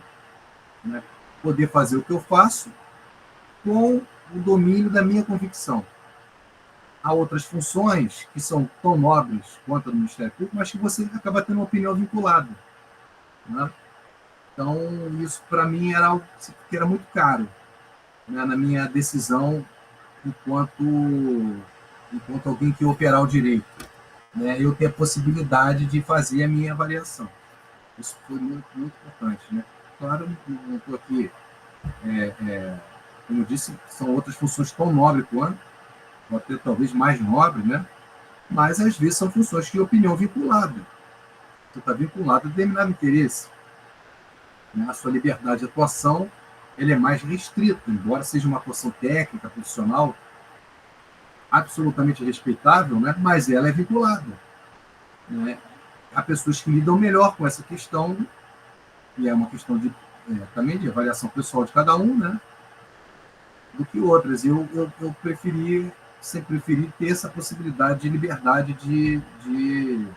Né? Poder fazer o que eu faço com o domínio da minha convicção. Há outras funções que são tão nobres quanto a do Ministério Público, mas que você acaba tendo uma opinião vinculada. Né? Então, isso para mim era algo que era muito caro, né, na minha decisão enquanto alguém que ia operar o direito. Né, eu ter a possibilidade de fazer a minha avaliação. Isso foi muito, muito importante. Né? Claro, não estou aqui, como eu disse, são outras funções tão nobres quanto, ou até talvez mais nobres, né? Mas às vezes são funções de opinião vinculada. Você está vinculado a determinado interesse. Né? A sua liberdade de atuação ele é mais restrita, embora seja uma atuação técnica, profissional, absolutamente respeitável, né? Mas ela é vinculada. Né? Há pessoas que lidam melhor com essa questão, e é uma questão também de avaliação pessoal de cada um, né? Do que outras. Eu sempre preferi ter essa possibilidade de liberdade de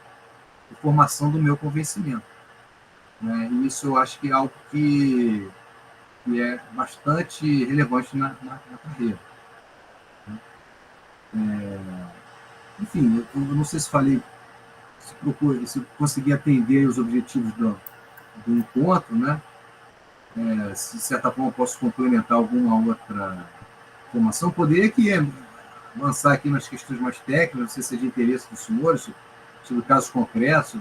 formação do meu convencimento. Né? E isso eu acho que é algo que é bastante relevante na carreira. Enfim, eu não sei se falei, se consegui atender os objetivos do encontro, né? Se de certa forma eu posso complementar alguma outra informação, poderia avançar aqui nas questões mais técnicas, não sei se é de interesse dos senhores, sobre casos concretos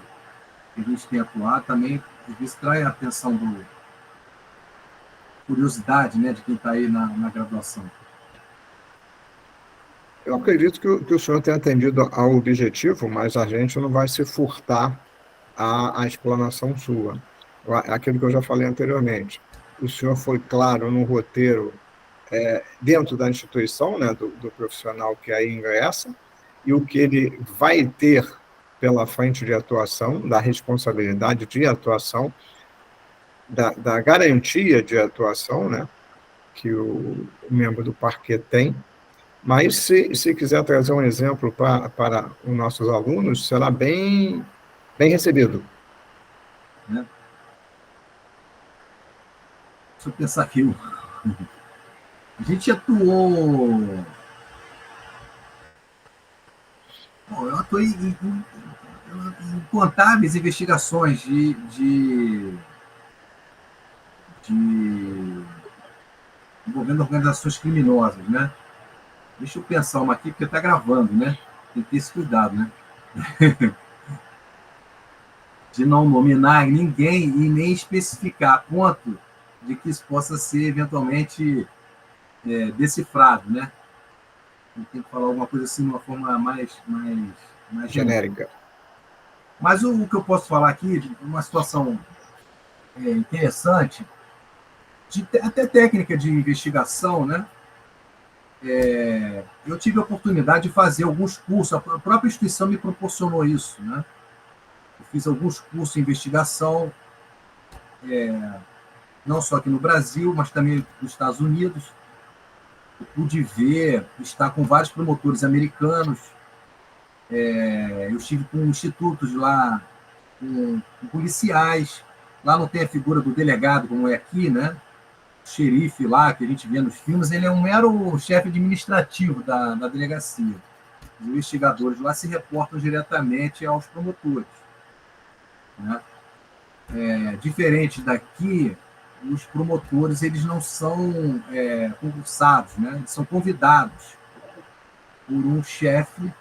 que a gente tem atuado, também às vezes traz a atenção curiosidade, né, de quem está aí na graduação. Eu acredito que o senhor tenha atendido ao objetivo, mas a gente não vai se furtar à explanação sua. Aquilo que eu já falei anteriormente. O senhor foi claro no roteiro dentro da instituição, né, do profissional que aí ingressa, e o que ele vai ter pela frente de atuação, da responsabilidade de atuação, da garantia de atuação, né, que o membro do parquet tem. Mas, se quiser trazer um exemplo para os nossos alunos, será bem recebido. Né? Deixa eu pensar aqui. A gente atuou... Bom, eu atuei em incontáveis investigações envolvendo organizações criminosas, né? Deixa eu pensar uma aqui, porque está gravando, né? Tem que ter esse cuidado, né? De não nominar ninguém e nem especificar a ponto de que isso possa ser eventualmente decifrado, né? Tem que falar alguma coisa assim de uma forma mais genérica. Mas o que eu posso falar aqui, uma situação interessante, até técnica de investigação, né? Eu tive a oportunidade de fazer alguns cursos, a própria instituição me proporcionou isso, né? Eu fiz alguns cursos de investigação, não só aqui no Brasil, mas também nos Estados Unidos. Eu pude estar com vários promotores americanos, eu estive com institutos lá, com policiais, lá não tem a figura do delegado, como é aqui, né? O xerife lá, que a gente vê nos filmes, ele é um mero chefe administrativo da delegacia. Os investigadores lá se reportam diretamente aos promotores. Né? Diferente daqui, os promotores eles não são concursados, né? Eles são convidados por um chefe,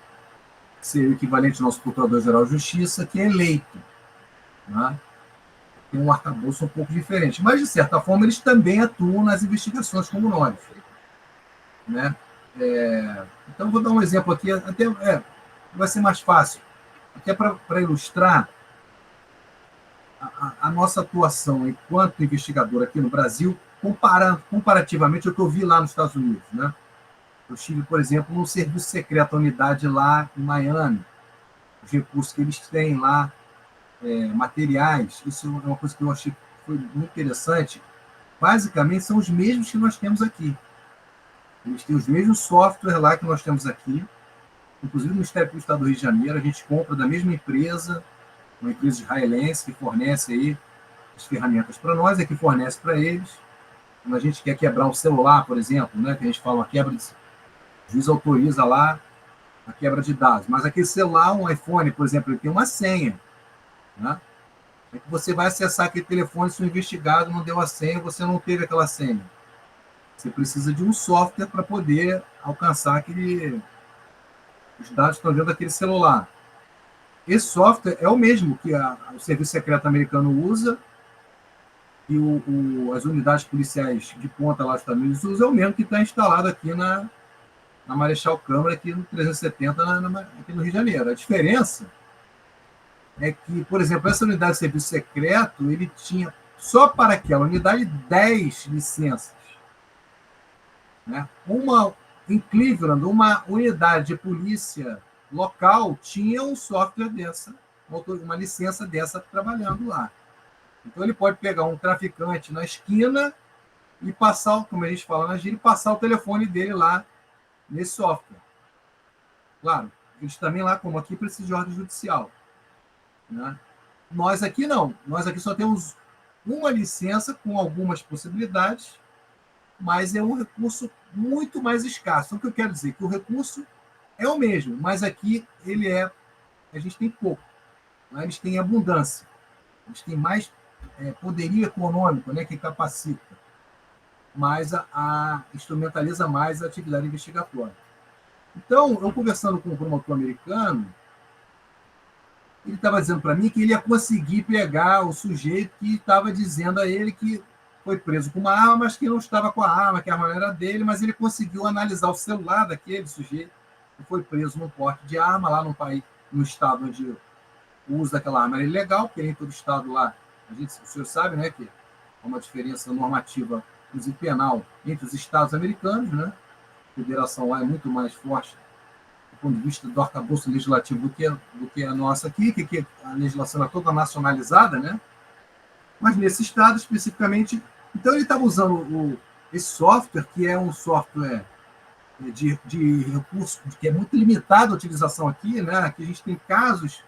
que seria o equivalente ao nosso Procurador-Geral de Justiça, que é eleito. Né? Tem um arcabouço um pouco diferente. Mas, de certa forma, eles também atuam nas investigações como nós. Né? Então, vou dar um exemplo aqui, até vai ser mais fácil. Até para ilustrar a nossa atuação enquanto investigador aqui no Brasil, comparativamente ao que eu vi lá nos Estados Unidos, né? Eu estive, por exemplo, no serviço secreto, a unidade lá em Miami, os recursos que eles têm lá, materiais, isso é uma coisa que eu achei que foi muito interessante. Basicamente, são os mesmos que nós temos aqui. Eles têm os mesmos softwares lá que nós temos aqui, inclusive no Ministério Público do Estado do Rio de Janeiro, a gente compra da mesma empresa, uma empresa israelense que fornece aí as ferramentas para nós, é que fornece para eles. Quando a gente quer quebrar um celular, por exemplo, né, que a gente fala uma quebra de... O juiz autoriza lá a quebra de dados, mas aquele celular, um iPhone, por exemplo, ele tem uma senha, né? É que você vai acessar aquele telefone se o investigado não deu a senha, você não teve aquela senha. Você precisa de um software para poder alcançar os dados que estão dentro daquele celular. Esse software é o mesmo que o Serviço Secreto americano usa e as unidades policiais de ponta lá dos Estados Unidos usam, é o mesmo que está instalado aqui na Marechal Câmara, aqui no 370, aqui no Rio de Janeiro. A diferença é que, por exemplo, essa unidade de serviço secreto, ele tinha só para aquela unidade 10 licenças. Né? Em Cleveland, uma unidade de polícia local tinha um software dessa, uma licença dessa trabalhando lá. Então ele pode pegar um traficante na esquina e passar, como a gente fala na gíria, passar o telefone dele lá nesse software. Claro, eles também lá, como aqui, precisam de ordem judicial. Né? Nós aqui não. Nós aqui só temos uma licença com algumas possibilidades, mas é um recurso muito mais escasso. Então, o que eu quero dizer? Que o recurso é o mesmo, mas aqui a gente tem pouco. Lá eles têm abundância. Eles têm mais poderio econômico, né, que capacita. Mas instrumentaliza mais a atividade investigatória. Então, eu conversando com um promotor americano, ele estava dizendo para mim que ele ia conseguir pegar o sujeito que estava dizendo a ele que foi preso com uma arma, mas que não estava com a arma, que a arma não era dele, mas ele conseguiu analisar o celular daquele sujeito que foi preso no porte de arma lá no país, no estado onde o uso daquela arma era ilegal, porque nem todo estado lá, o senhor sabe, né, que há uma diferença normativa, inclusive penal, entre os estados americanos, né? A federação lá é muito mais forte do ponto de vista do arcabouço legislativo do que a nossa aqui, que a legislação é toda nacionalizada, né? Mas nesse estado especificamente, então ele estava usando esse software, que é um software de recurso, que é muito limitado a utilização aqui, né? Aqui a gente tem casos,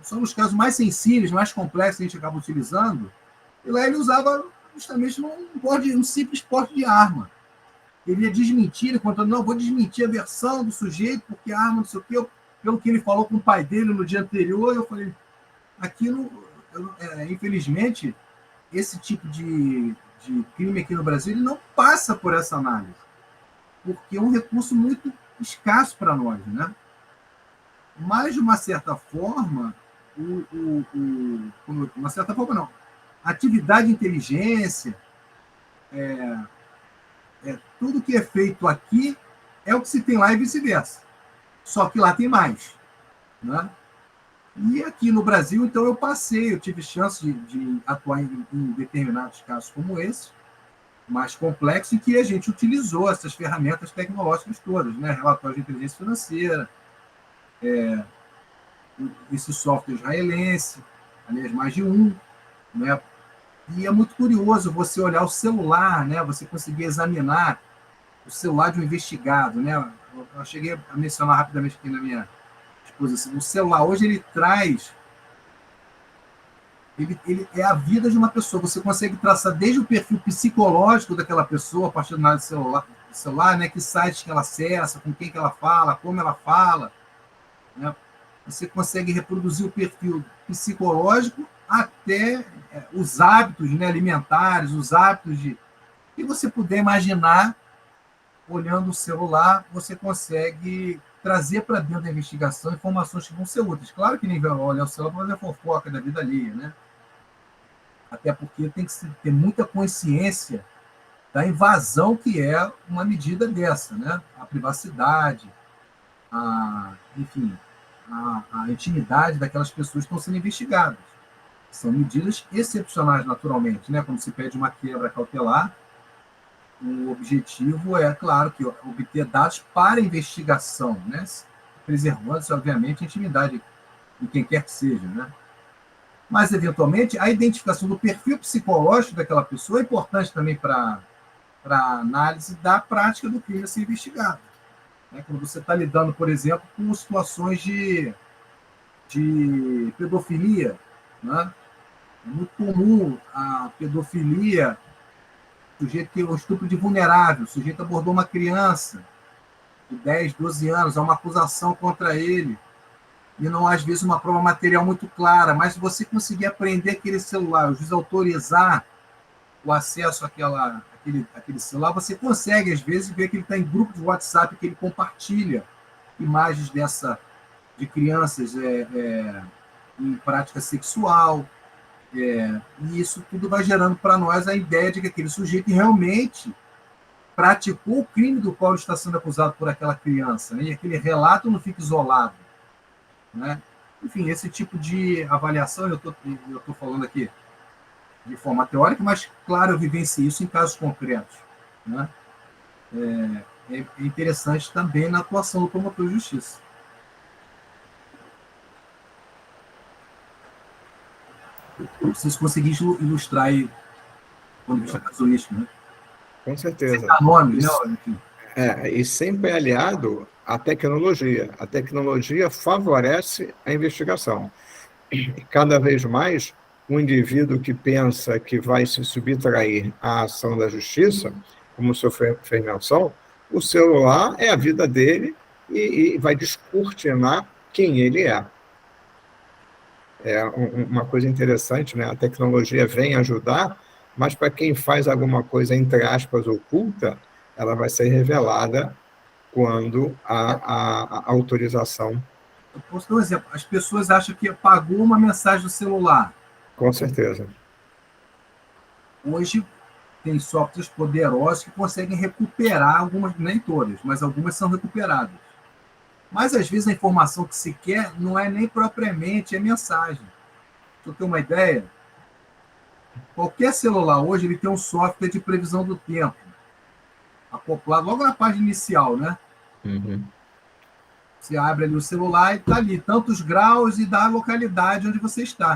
são os casos mais sensíveis, mais complexos que a gente acaba utilizando, e lá ele usava justamente um simples porte de arma. Ele ia desmentir, ele contou, não, vou desmentir a versão do sujeito, porque a arma, não sei o quê, pelo que ele falou com o pai dele no dia anterior, eu falei, infelizmente, esse tipo de crime aqui no Brasil, ele não passa por essa análise, porque é um recurso muito escasso para nós, né? Mas, de uma certa forma, a atividade de inteligência, tudo que é feito aqui é o que se tem lá e vice-versa. Só que lá tem mais. Né? E aqui no Brasil, então, eu tive chance de atuar em determinados casos como esse, mais complexos, em que a gente utilizou essas ferramentas tecnológicas todas, né? Relatórios de inteligência financeira, esse software israelense, aliás, mais de um, né? E é muito curioso você olhar o celular, né? Você conseguir examinar o celular de um investigado, né? Eu cheguei a mencionar rapidamente aqui na minha exposição. O celular hoje ele é a vida de uma pessoa. Você consegue traçar desde o perfil psicológico daquela pessoa a partir do análise celular, né? Que sites que ela acessa, com quem que ela fala, como ela fala, né? Você consegue reproduzir o perfil psicológico até os hábitos, né, alimentares, os hábitos que você puder imaginar, olhando o celular, você consegue trazer para dentro da investigação informações que vão ser úteis. Claro que ninguém vai olhar o celular para fazer fofoca da vida alheia, né? Até porque tem que ter muita consciência da invasão que é uma medida dessa, né? A privacidade, enfim, a intimidade daquelas pessoas que estão sendo investigadas. São medidas excepcionais, naturalmente, né? Quando se pede uma quebra cautelar, o objetivo é, claro, que obter dados para investigação, né? Preservando-se, obviamente, a intimidade de quem quer que seja, né? Mas, eventualmente, a identificação do perfil psicológico daquela pessoa é importante também para a análise da prática do crime a ser investigado. Né? Quando você está lidando, por exemplo, com situações de pedofilia, né? É muito comum a pedofilia, o sujeito que é o estupro de vulnerável, o sujeito abordou uma criança de 10, 12 anos, há uma acusação contra ele, e não há, às vezes, uma prova material muito clara, mas se você conseguir apreender aquele celular, o juiz autorizar o acesso àquele celular, você consegue, às vezes, ver que ele está em grupo de WhatsApp, que ele compartilha imagens de crianças em prática sexual, e isso tudo vai gerando para nós a ideia de que aquele sujeito realmente praticou o crime do qual está sendo acusado por aquela criança, né? E aquele relato não fica isolado, né? Enfim, esse tipo de avaliação, eu estou falando aqui de forma teórica, mas, claro, eu vivencio isso em casos concretos, né? É interessante também na atuação do promotor de justiça. Vocês conseguiram ilustrar aí quando vista casuística, né? Com certeza. Sem dar nomes, né? Enfim. E sempre é aliado à tecnologia. A tecnologia favorece a investigação. E cada vez mais, um indivíduo que pensa que vai se subtrair à ação da justiça, como o senhor fez menção, o celular é a vida dele e vai descortinar quem ele é. É uma coisa interessante, né? A tecnologia vem ajudar, mas para quem faz alguma coisa, entre aspas, oculta, ela vai ser revelada quando a autorização. Eu posso dar um exemplo. As pessoas acham que apagou uma mensagem do celular. Com certeza. Hoje tem softwares poderosos que conseguem recuperar algumas, nem todas, mas algumas são recuperadas. Mas, às vezes, a informação que se quer não é nem propriamente a mensagem. Para você ter uma ideia, qualquer celular hoje ele tem um software de previsão do tempo, acoplado logo na página inicial, né? Uhum. Você abre ali o celular e está ali, tantos graus e dá a localidade onde você está.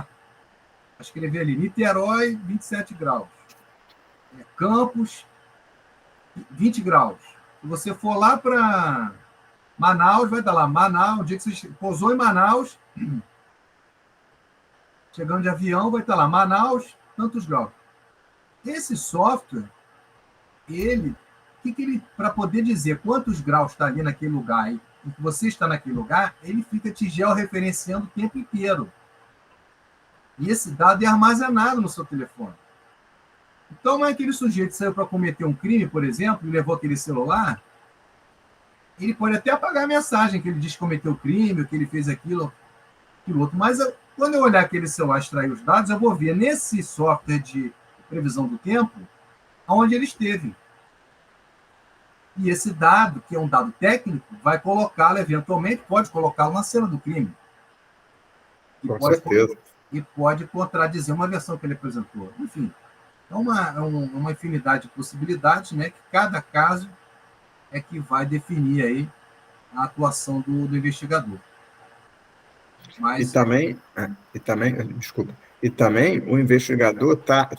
Vai escrever ali, Niterói, 27 graus. Campos, 20 graus. Se você for lá para Manaus, vai estar lá, Manaus, o dia que você pousou em Manaus, chegando de avião, vai estar lá, Manaus, tantos graus. Esse software, ele para poder dizer quantos graus está ali naquele lugar e que você está naquele lugar, ele fica te georreferenciando o tempo inteiro. E esse dado é armazenado no seu telefone. Então, não é aquele sujeito que saiu para cometer um crime, por exemplo, e levou aquele celular, ele pode até apagar a mensagem que ele diz que cometeu o crime, que ele fez aquilo outro. Mas quando eu olhar aquele celular e extrair os dados, eu vou ver nesse software de previsão do tempo onde ele esteve. E esse dado, que é um dado técnico, vai colocá-lo, eventualmente, pode colocá-lo na cena do crime. Com certeza. E pode contradizer uma versão que ele apresentou. Enfim, é uma infinidade de possibilidades, né, que cada caso é que vai definir aí a atuação do investigador. Mas... E também o investigador está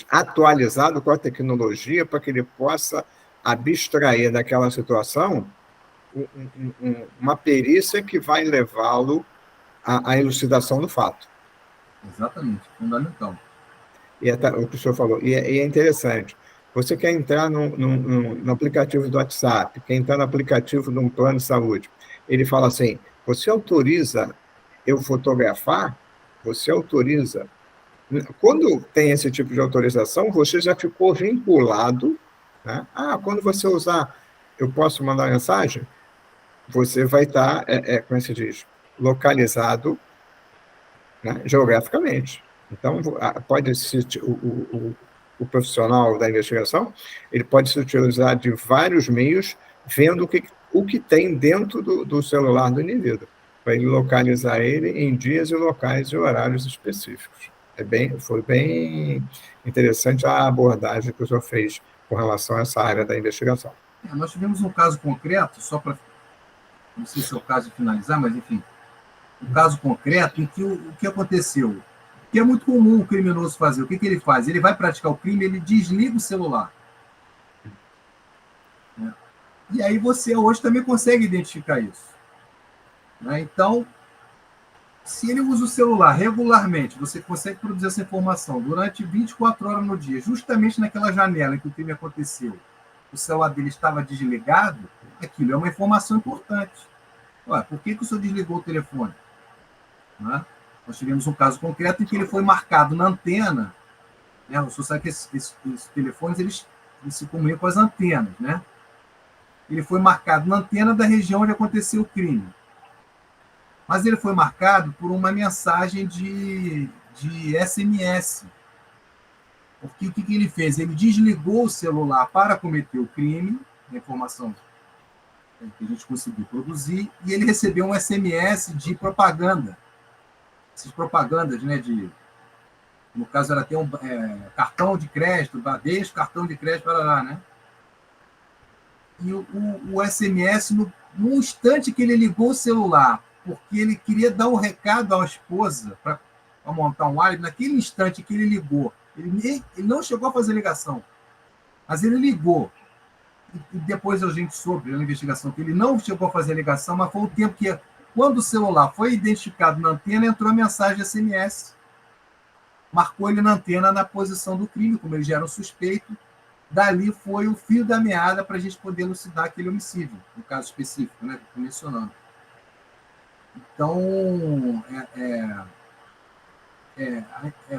atualizado com a tecnologia para que ele possa abstrair daquela situação uma perícia que vai levá-lo à elucidação do fato. Exatamente, fundamental. E o que o senhor falou, e é interessante. Você quer entrar no aplicativo do WhatsApp, quer entrar no aplicativo de um plano de saúde, ele fala assim, você autoriza eu fotografar? Você autoriza? Quando tem esse tipo de autorização, você já ficou vinculado, né? Quando você usar, eu posso mandar mensagem? Você vai estar, como se diz, localizado, né, geograficamente. Então, pode ser o profissional da investigação, ele pode se utilizar de vários meios, vendo o que tem dentro do celular do indivíduo, para ele localizar ele em dias e locais e horários específicos. Foi bem interessante a abordagem que o senhor fez com relação a essa área da investigação. Nós tivemos um caso concreto, só para, não sei se é o caso de finalizar, mas enfim, um caso concreto em que o que aconteceu, que é muito comum o criminoso fazer, o que ele faz? Ele vai praticar o crime, ele desliga o celular. E aí você hoje também consegue identificar isso. Então, se ele usa o celular regularmente, você consegue produzir essa informação durante 24 horas no dia, justamente naquela janela em que o crime aconteceu, o celular dele estava desligado, aquilo é uma informação importante. Ué, por que o senhor desligou o telefone? Nós tivemos um caso concreto em que ele foi marcado na antena. O senhor sabe que esses telefones eles se comunicam com as antenas, né? Ele foi marcado na antena da região onde aconteceu o crime. Mas ele foi marcado por uma mensagem de SMS. Porque o que ele fez? Ele desligou o celular para cometer o crime, a informação que a gente conseguiu produzir, e ele recebeu um SMS de propaganda. Essas propagandas, né, no caso, ela tem cartão de crédito, Bradesco, cartão de crédito, para né? E o SMS, no instante que ele ligou o celular, porque ele queria dar um recado à esposa para montar um álibi, naquele instante que ele ligou, ele não chegou a fazer ligação, mas ele ligou. E depois a gente soube na investigação que ele não chegou a fazer ligação, mas foi o tempo que, quando o celular foi identificado na antena, entrou a mensagem SMS. Marcou ele na antena na posição do crime, como ele já era um suspeito. Dali foi o fio da meada para a gente poder elucidar aquele homicídio, no caso específico, né, que eu estou mencionando. Então,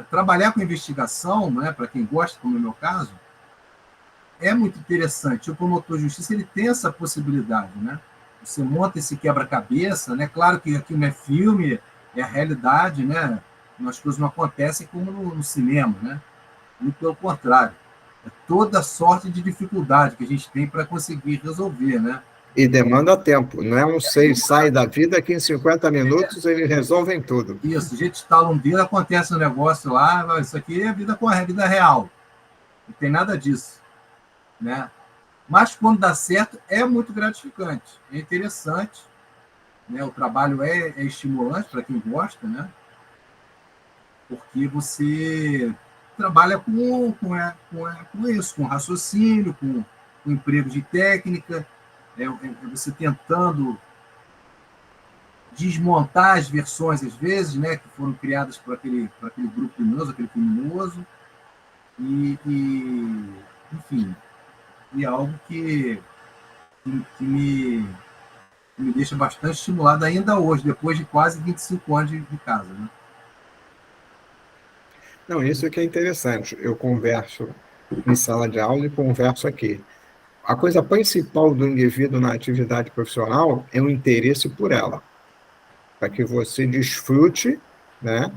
trabalhar com investigação, né, para quem gosta, como é o meu caso, é muito interessante. O promotor de justiça ele tem essa possibilidade, né? Você monta esse quebra-cabeça, né? Claro que aqui não é filme, é a realidade, né? As coisas não acontecem como no cinema, né? Muito pelo contrário. É toda sorte de dificuldade que a gente tem para conseguir resolver, né? E demanda tempo, não é um 6 sai da vida que em 50 minutos eles resolvem tudo. Isso, a gente instala um dedo, acontece um negócio lá, isso aqui é a vida real. Não tem nada disso, né? Mas quando dá certo, é muito gratificante, é interessante, né? O trabalho é estimulante para quem gosta, né? Porque você trabalha com isso, com raciocínio, com emprego de técnica, você tentando desmontar as versões, às vezes, né, que foram criadas por aquele grupo criminoso, aquele criminoso, e enfim, é algo que me deixa bastante estimulado ainda hoje, depois de quase 25 anos de casa, né? Não, isso que é interessante. Eu converso em sala de aula e converso aqui. A coisa principal do indivíduo na atividade profissional é o interesse por ela, para que você desfrute, né,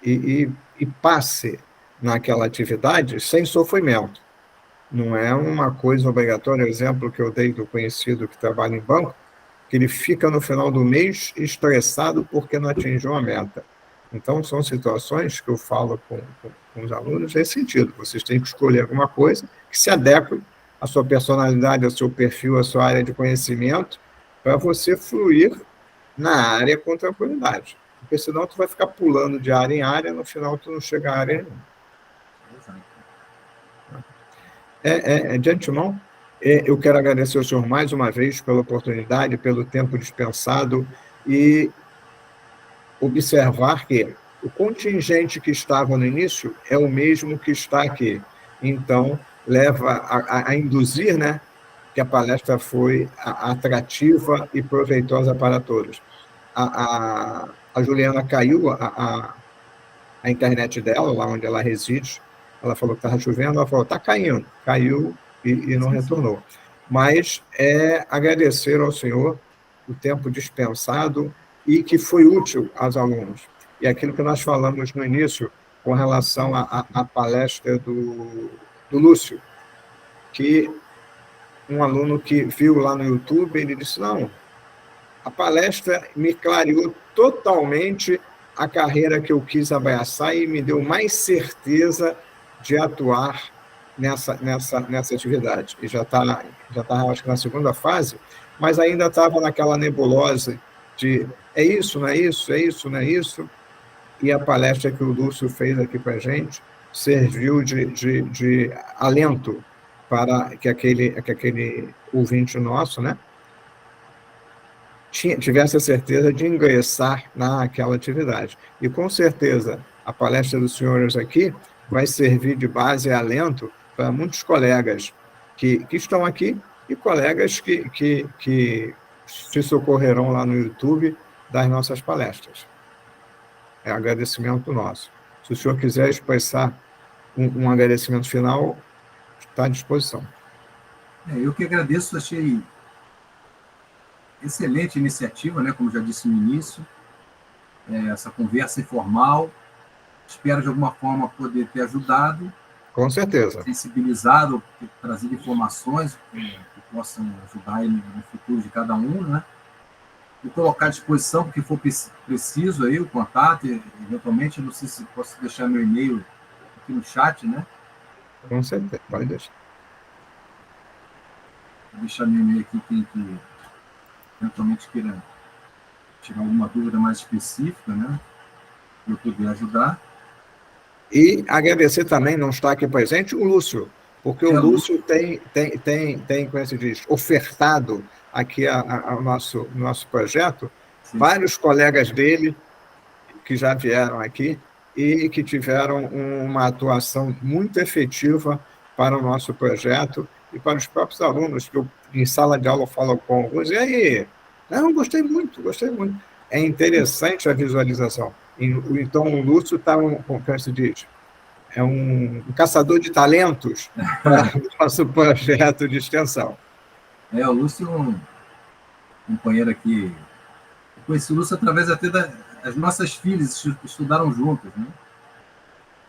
e passe naquela atividade sem sofrimento. Não é uma coisa obrigatória. O exemplo que eu dei do conhecido que trabalha em banco, que ele fica no final do mês estressado porque não atingiu a meta. Então, são situações que eu falo com os alunos nesse sentido. Vocês têm que escolher alguma coisa que se adeque à sua personalidade, ao seu perfil, à sua área de conhecimento, para você fluir na área com tranquilidade. Porque senão tu vai ficar pulando de área em área, no final tu não chega a área nenhuma. De antemão, eu quero agradecer ao senhor mais uma vez pela oportunidade, pelo tempo dispensado e observar que o contingente que estava no início é o mesmo que está aqui. Então, leva a induzir, né, que a palestra foi atrativa e proveitosa para todos. A Juliana caiu a internet dela, lá onde ela reside. Ela falou que estava chovendo, ela falou, está caindo. Caiu e não retornou. Mas agradecer ao senhor o tempo dispensado e que foi útil aos alunos. E aquilo que nós falamos no início, com relação à palestra do Lúcio, que um aluno que viu lá no YouTube, ele disse, não, a palestra me clareou totalmente a carreira que eu quis abraçar e me deu mais certeza de atuar nessa atividade. E já tá, acho que na segunda fase, mas ainda estava naquela nebulosa de é isso, não é isso, é isso, não é isso. E a palestra que o Lúcio fez aqui para a gente serviu de alento para que aquele ouvinte nosso, né, tivesse a certeza de ingressar naquela atividade. E, com certeza, a palestra dos senhores aqui vai servir de base e alento para muitos colegas que estão aqui e colegas que se socorrerão lá no YouTube das nossas palestras. É agradecimento nosso. Se o senhor quiser expressar um agradecimento final, está à disposição. Eu que agradeço, achei excelente iniciativa, né, como já disse no início, essa conversa informal. Espero, de alguma forma, poder ter ajudado. Com certeza. Sensibilizado, trazido informações que possam ajudar no futuro de cada um, né? E colocar à disposição, porque for preciso, aí, o contato, eventualmente, não sei se posso deixar meu e-mail aqui no chat, né? Com certeza, pode deixar. Vou deixar meu e-mail aqui, quem que eventualmente queira tirar alguma dúvida mais específica, né? Para eu poder ajudar. E agradecer também, não está aqui presente, o Lúcio, porque o Lúcio tem, como se diz, ofertado aqui ao nosso projeto. Sim. Vários colegas dele que já vieram aqui e que tiveram uma atuação muito efetiva para o nosso projeto e para os próprios alunos, que eu, em sala de aula, falo com alguns, e aí? Não, gostei muito. É interessante a visualização. Então, o Lúcio está, como se diz, é um caçador de talentos para o nosso projeto de extensão. O Lúcio é um companheiro aqui. Eu conheci o Lúcio através até das nossas filhas, estudaram juntas, né?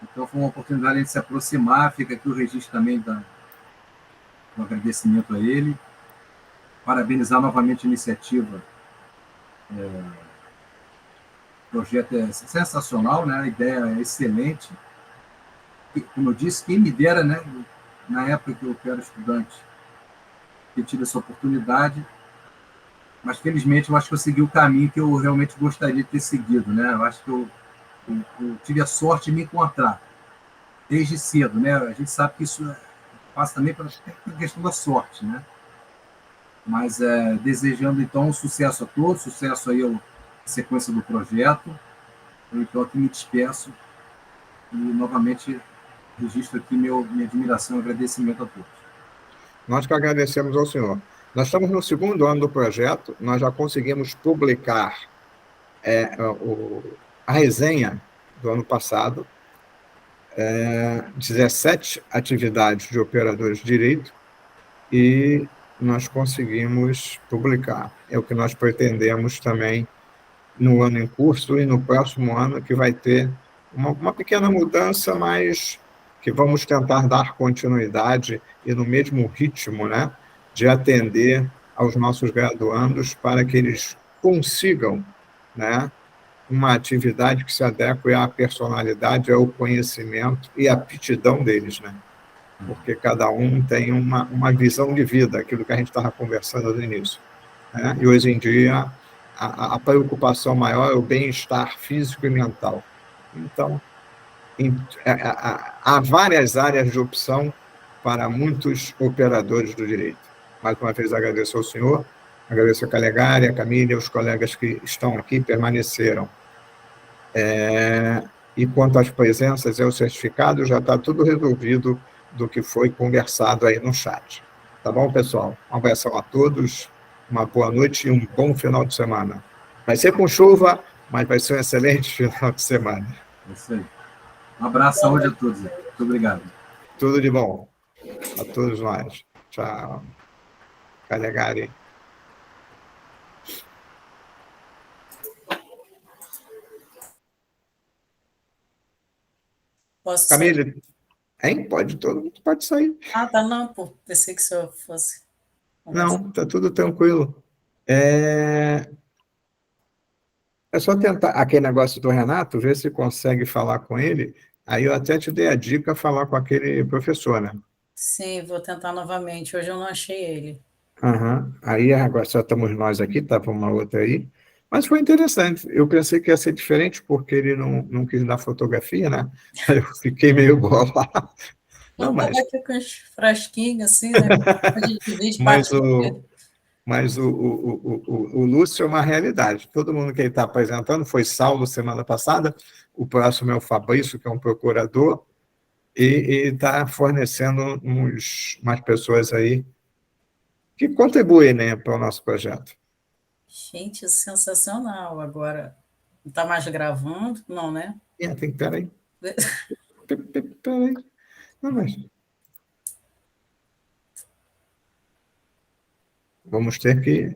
Então, foi uma oportunidade de se aproximar. Fica aqui o registro também do agradecimento a ele. Parabenizar novamente a iniciativa. O projeto é sensacional, né? A ideia é excelente. E, como eu disse, quem me dera, né? Na época que eu era estudante, ter tido essa oportunidade. Mas, felizmente, eu acho que eu segui o caminho que eu realmente gostaria de ter seguido, né? Eu acho que eu tive a sorte de me encontrar desde cedo, né? A gente sabe que isso passa também pela questão da sorte, né? Mas desejando, então, sucesso a todos, sucesso aí à sequência do projeto. Eu, então, aqui me despeço e, novamente, registro aqui minha admiração e agradecimento a todos. Nós que agradecemos ao senhor. Nós estamos no segundo ano do projeto, nós já conseguimos publicar a resenha do ano passado, 17 atividades de operadores de direito, e nós conseguimos publicar. É o que nós pretendemos também no ano em curso e no próximo ano, que vai ter uma pequena mudança, mas que vamos tentar dar continuidade e no mesmo ritmo, né, de atender aos nossos graduandos para que eles consigam, né, uma atividade que se adeque à personalidade, ao conhecimento e à aptidão deles, né? Porque cada um tem uma visão de vida, aquilo que a gente estava conversando no início, né? E hoje em dia a preocupação maior é o bem-estar físico e mental. Então, há várias áreas de opção para muitos operadores do direito. Mais uma vez, agradeço ao senhor, agradeço a Calegari, a Camila, os colegas que estão aqui, permaneceram. E quanto às presenças e aos certificados, já está tudo resolvido do que foi conversado aí no chat. Tá bom, pessoal? Um abraço a todos, uma boa noite e um bom final de semana. Vai ser com chuva, mas vai ser um excelente final de semana. É isso aí. Um abraço, saúde a todos. Muito obrigado. Tudo de bom a todos nós. Tchau. Calegari. Posso Camila, sair? hein? Todo mundo pode sair. Ah, tá, não, pô. Pensei que o senhor fosse. Não, está tudo tranquilo. É só tentar aquele negócio do Renato, ver se consegue falar com ele. Aí eu até te dei a dica falar com aquele professor, né? Sim, vou tentar novamente. Hoje eu não achei ele. Aham. Aí agora só estamos nós aqui, estava uma outra aí. Mas foi interessante. Eu pensei que ia ser diferente, porque ele não quis dar fotografia, né? Aí eu fiquei meio bolado. Eu Não, estava mas, aqui com os frasquinhos, assim, né? A gente divide mas, parte do o, dedo. mas o Lúcio é uma realidade. Todo mundo que ele está apresentando foi Saulo semana passada, o próximo é o Fabrício, que é um procurador, e está fornecendo umas pessoas aí que contribuem, né, para o nosso projeto. Gente, sensacional. Agora, não está mais gravando? Não, né? Tem que, peraí. Peraí. Não, mas vamos ter que